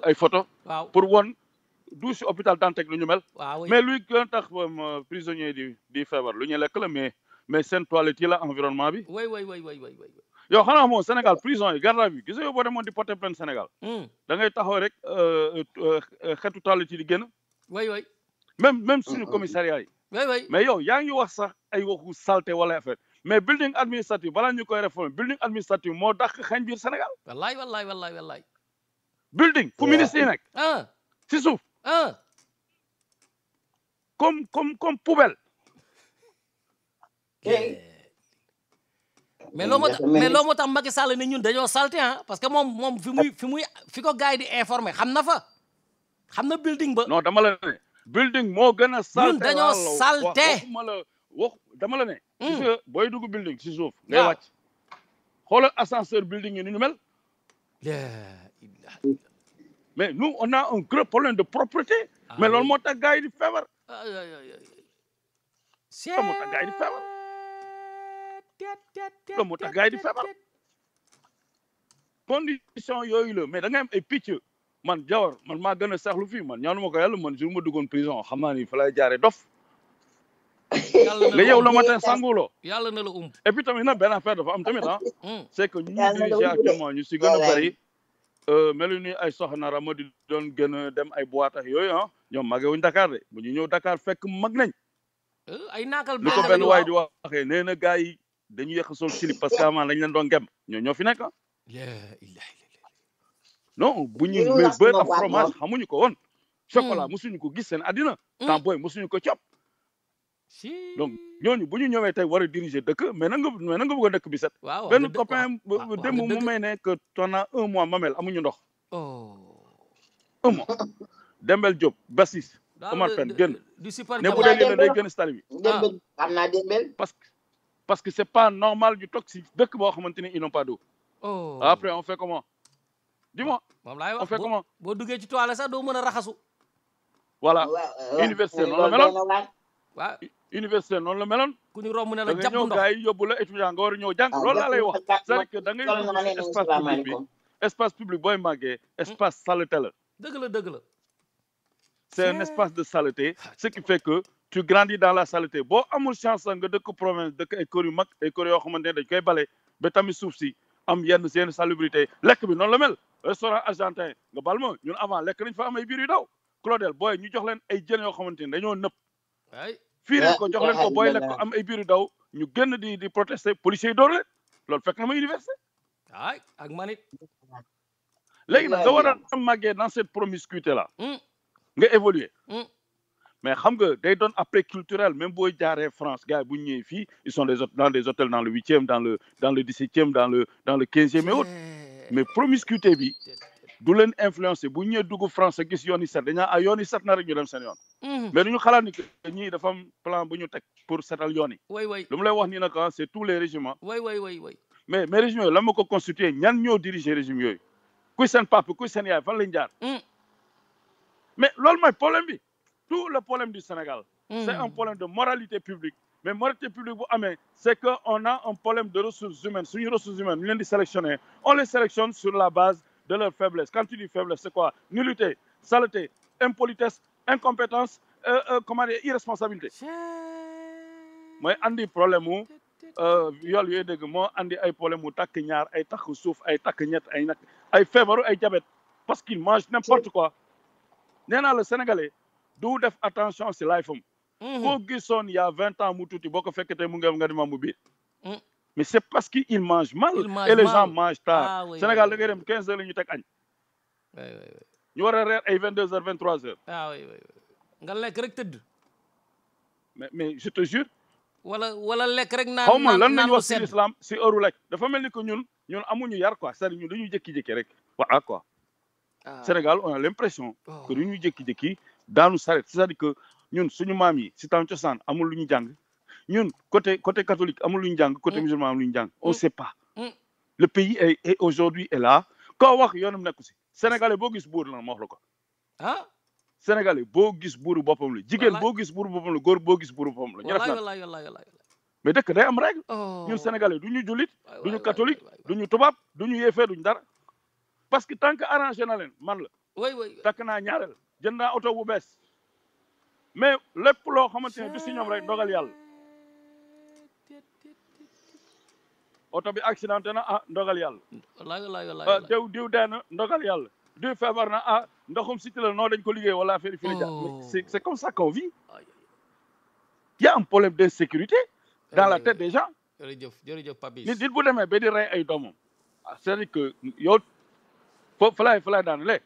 ay photo pour won douche hôpital Dantec lu ñu mel mais luy gën a tax prisonnier di feebar lu ñu lekk la mais seen toilette yi la environnement bi yow xanaa moom Sénégal prison yi garde à vue gis nga yow boo demoon di porter plainte Sénégal da ngay taxaw rek xetu tàll ci di génn way même suñu commissariat yi way mais yow yaa ngi wax sax ay waxu salté wala affaire mais building administratif balaa ñu koy réformer building administratif moo dàq xañ biir Sénégal wallaay building fu ministre yi nekk si suuf comme poubelle mais loo moo tax Macky Sall ne ñun dañoo salté parce que moom fi ko gars yi di informer xam na fa xam na building ba non dama la ne building moo gën a salté ñun dañoo salté dama la ne gis nga booy dugg building si suuf ngay wàcc xoolal ascenseur building yi ni ñu mel mais nous on a un gros problème de propreté mais loolu moo tax gars yi di feebar loolu moo tax gars yi di feebar loolu moo tax gars yi di feebar condition yooyu la mais da ngay am ay picc man Jawar man maa gën a saxlu fii man ñaanu ma ko yàlla man jour ma duggoon prison xam naa ni fa lay jaaree dof nga yow le matin sanguloo yàlla na la et puis tamit nag benn affaire dafa am tamit c'est que ñu diriger actuellement ñu si gën a bëri melu ni ay soxna Rama di doon gën a dem ay boîte ak yooyu ñoom magewuñ Dakar de bu ñu ñëw Dakar fekk mag nañ ay naakal li ko benn waay di waxee nee na gars yi dañu yéex a sol slip parce que avant dañ leen doon gem ñoo fi nekk non bu ñu mais beurre ak fromage xamuñu ko woon chocolat mosuñu ko gis seen àddina temps booy mosuñu ko cop donc ñooñu bu ñu ñëwee tey war a diriger dëkk mais na nga bëgg a dëkk bi set benn copain démb mu may ne que tona 1 mois mamel amuñu ndox 1 mois Dembel Diop Bassis Omar Pène génn ne bu dee lii day génn stade bi xam naa Dembel parce que c'est pas normal ñu toog si dëkk boo xamante ni ils n'ont pas d'eau après on fait comment dis-moi on fait comment boo duggee ci toilette sax doo mën a raxasu voilà université noonu la meloon waaw université noonu la meloon ku ñu romb ne la jàpp ndox gars yi yóbbu la étudiant nga war a ñëw jàng loolu laa lay wax c'est-à-dire que da ngay dugg espace public bi espace public booy màggee espace saleté la dëgg la c'est un espace de saleté ce qui fait que tu grandis dans la saleté boo amul chance nga dëkk province dëkk ay kër yu mag ay kër yoo xamante ne dañ koy bale ba tamit suuf si am yenn salubrité lekk bi noonu la mel restaurant argentin nga bal ma ñun avant lekk nañ fa am ay biir yu daw Claudel booy ñu jox leen ay jën yoo xamante ni dañoo nëpp fii leen ko jox leen ko booy lekk ko am ay biir yu daw ñu génn di protester policiers yi door leen loolu fekk na ma université ak manit léegi nag nga war a màggee dans cette promiscuité là nga évoluer mais xam nga day doon après culturel même booy jaaree France gars yi bu ñu ñëwee fii ils sont dans des hôtels dans le 8e dans le 17e dans le 15e et autres mais promiscuité bi du leen influencer bu ñëwee dugg France gis yoon yi set dañaa yoon yi set na rek ñu dem seen yoon mais duñu xalaat ni que ñii dafa am plan bu ñu teg pour setal yoon yi lu mu lay wax nii nag c'est tous les régiments mais régime yooyu la ma ko constitué ñan ñoo diriger régime yooyu kuy seen papa kuy seen yaay fan lañ jaar mais loolu mooy problème bi tout le problème du Sénégal c'est un problème de moralité publique mais moralité publique bu amee c'est que on a un problème de ressources humaines suñu ressources humaines ñu leen di sélectionner on les sélectionne sur la base de leur faiblesse quand tu dis faiblesse c'est quoi nullité saleté impolitesse incompétence comment dire irresponsabilité mooy andi problème mu yool yooyu dégg moo andi ay problème mu takk ñaar ay takk suuf ay takk ñett ay nag ay feebaru ay diabète parce qu'il mange n'importe quoi nee naa la Sénégalais du def attention si life am koo gisoon il y a 20 ans mu tuuti boo ko fekketee mu ngi nga dima mu biir mais c'est parce qu'il mange mal et les gens mangent tard Sénégal da ngay dem 15 heures la ñu teg añ ñu war a reer ay 22 heures 23 heures nga lekk rek tëdd mais je te jure wala lekk rek naan xaw ma lan lañu wax si l'islam si heure lekk dafa mel ni que ñun amuñu yar quoi c'est-à-dire ñun dañuy jékki-jékki rek voilà quoi Sénégal on a l'impression que dañuy jékki-jékki daanu saret c'est-à-dire que ñun suñu maam yi si temps cosaan amul lu ñu jàng ñun côté catholique amul lu ñu jàng côté musulman amul lu ñu jàng on sait pas le pays est aujourd'hui est là koo wax yoonam nekku si sénégalais boo gis buur la ma wax la ko sénégalais boo gis buuru boppam la jigéen boo gis buuru boppam la góor boo gis buuru boppam la ñu def na mais dëkk day am règle ñun sénégalais du ñu jullit du ñu catholique du ñu tubaab du ñu yéefee duñu dara parce que tant que arrangé na leen man la takk naa ñaareel jënd naa oto bu bees mais lépp loo xamante ne du si ñoom rek ndogal yàlla oto bi accidenté na ndogal yàlla. wallaay diw dee na ndogal yàlla. diw feebar na ndoxum siti la noo dañ ko liggéey wala affaire fi la c'est comme ça qu'on vit. Il y a un problème d'insécurité dans la tête des gens. jërëjëf Papis. nit bu demee ba di rey ay doomam. c'est-à-dire que yow fa laay daanale.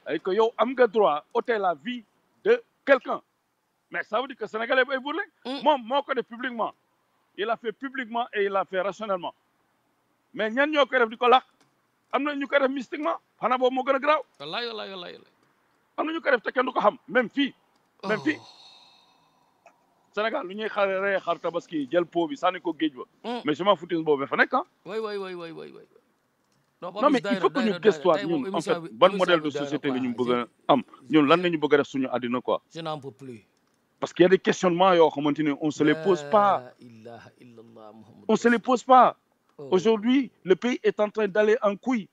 ay que yow am nga droit ôter la vie de quelqu'un. mais ça veut dire que sénégalais bay buur lañ. moom moo ko def publiquement. il a fait publiquement et il a fait rationnellement. mais ñan ñoo koy def di ko làq. am na ñu koy def mystiquement xanaa boobu moo gën a garaaw. wallaay. am na ñu koy def te kenn du ko xam même fii. Sénégal lu ñuy rey xar tabaski jël po bi sànni ko géej ba. mais je m'en foutis boobu fa nekk way. non mais il faut que ñu gëstuwaat ñun en fait ban modèle de société la ñu bëgg a am ñun lan la ñu bëgg a def suñu àddina quoi. je n'en peux plus. parce qu'il y a des questionnements yoo xamante ni on se les pose pas. On se les pose pas. Aujourd'hui le pays est en train d'aller en couille.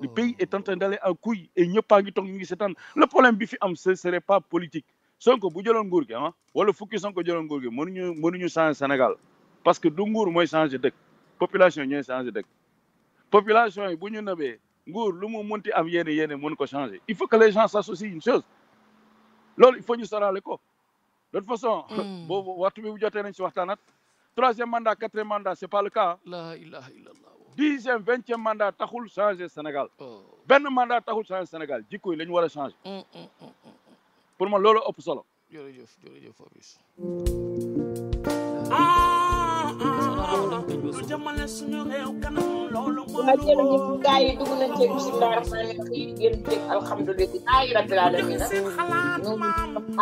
Le pays est en train d'aller en couille et ñëpp a ngi toog ñu ngi seetaan le problème bi fi am ce serait pas politique. Sonko bu jëloon nguur gi wala fukki Sonko jëloon nguur gi mënuñu changer Sénégal parce que du nguur mooy changer dëkk population ñooy changer dëkk population yi bu ñu nëbee nguur lu mu mënti am yéene mën ko changer il faut que les gens s'associent une chose loolu il faut ñu sarale ko de toute façon boobu waxtu bi bu jotee nañ si waxtaanat 3e mandat 4e mandat c'est pas le cas. la ilaha illallah. 10e 20e mandat taxul changer Sénégal benn mandat taxul changer Sénégal jikko yi la ñu war a changer. pour moi loolu ëpp solo. jërëjëf Papis. waa jërëjëf gars yi dugg nañ ci bismillah rahmaani rahiim génn ci alhamdulilah rabbil alamin ñu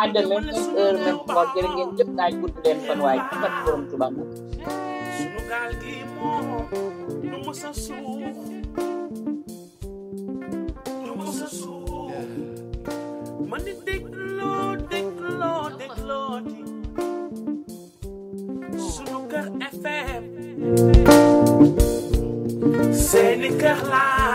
à demain même heure même temps jërë ngeen jëf gars yi gudd leen fan waaye fat borom Tuubaa moom sunu gaal gi moom du mos a suuf man di dégloo di Sunuker FM seeni kër laa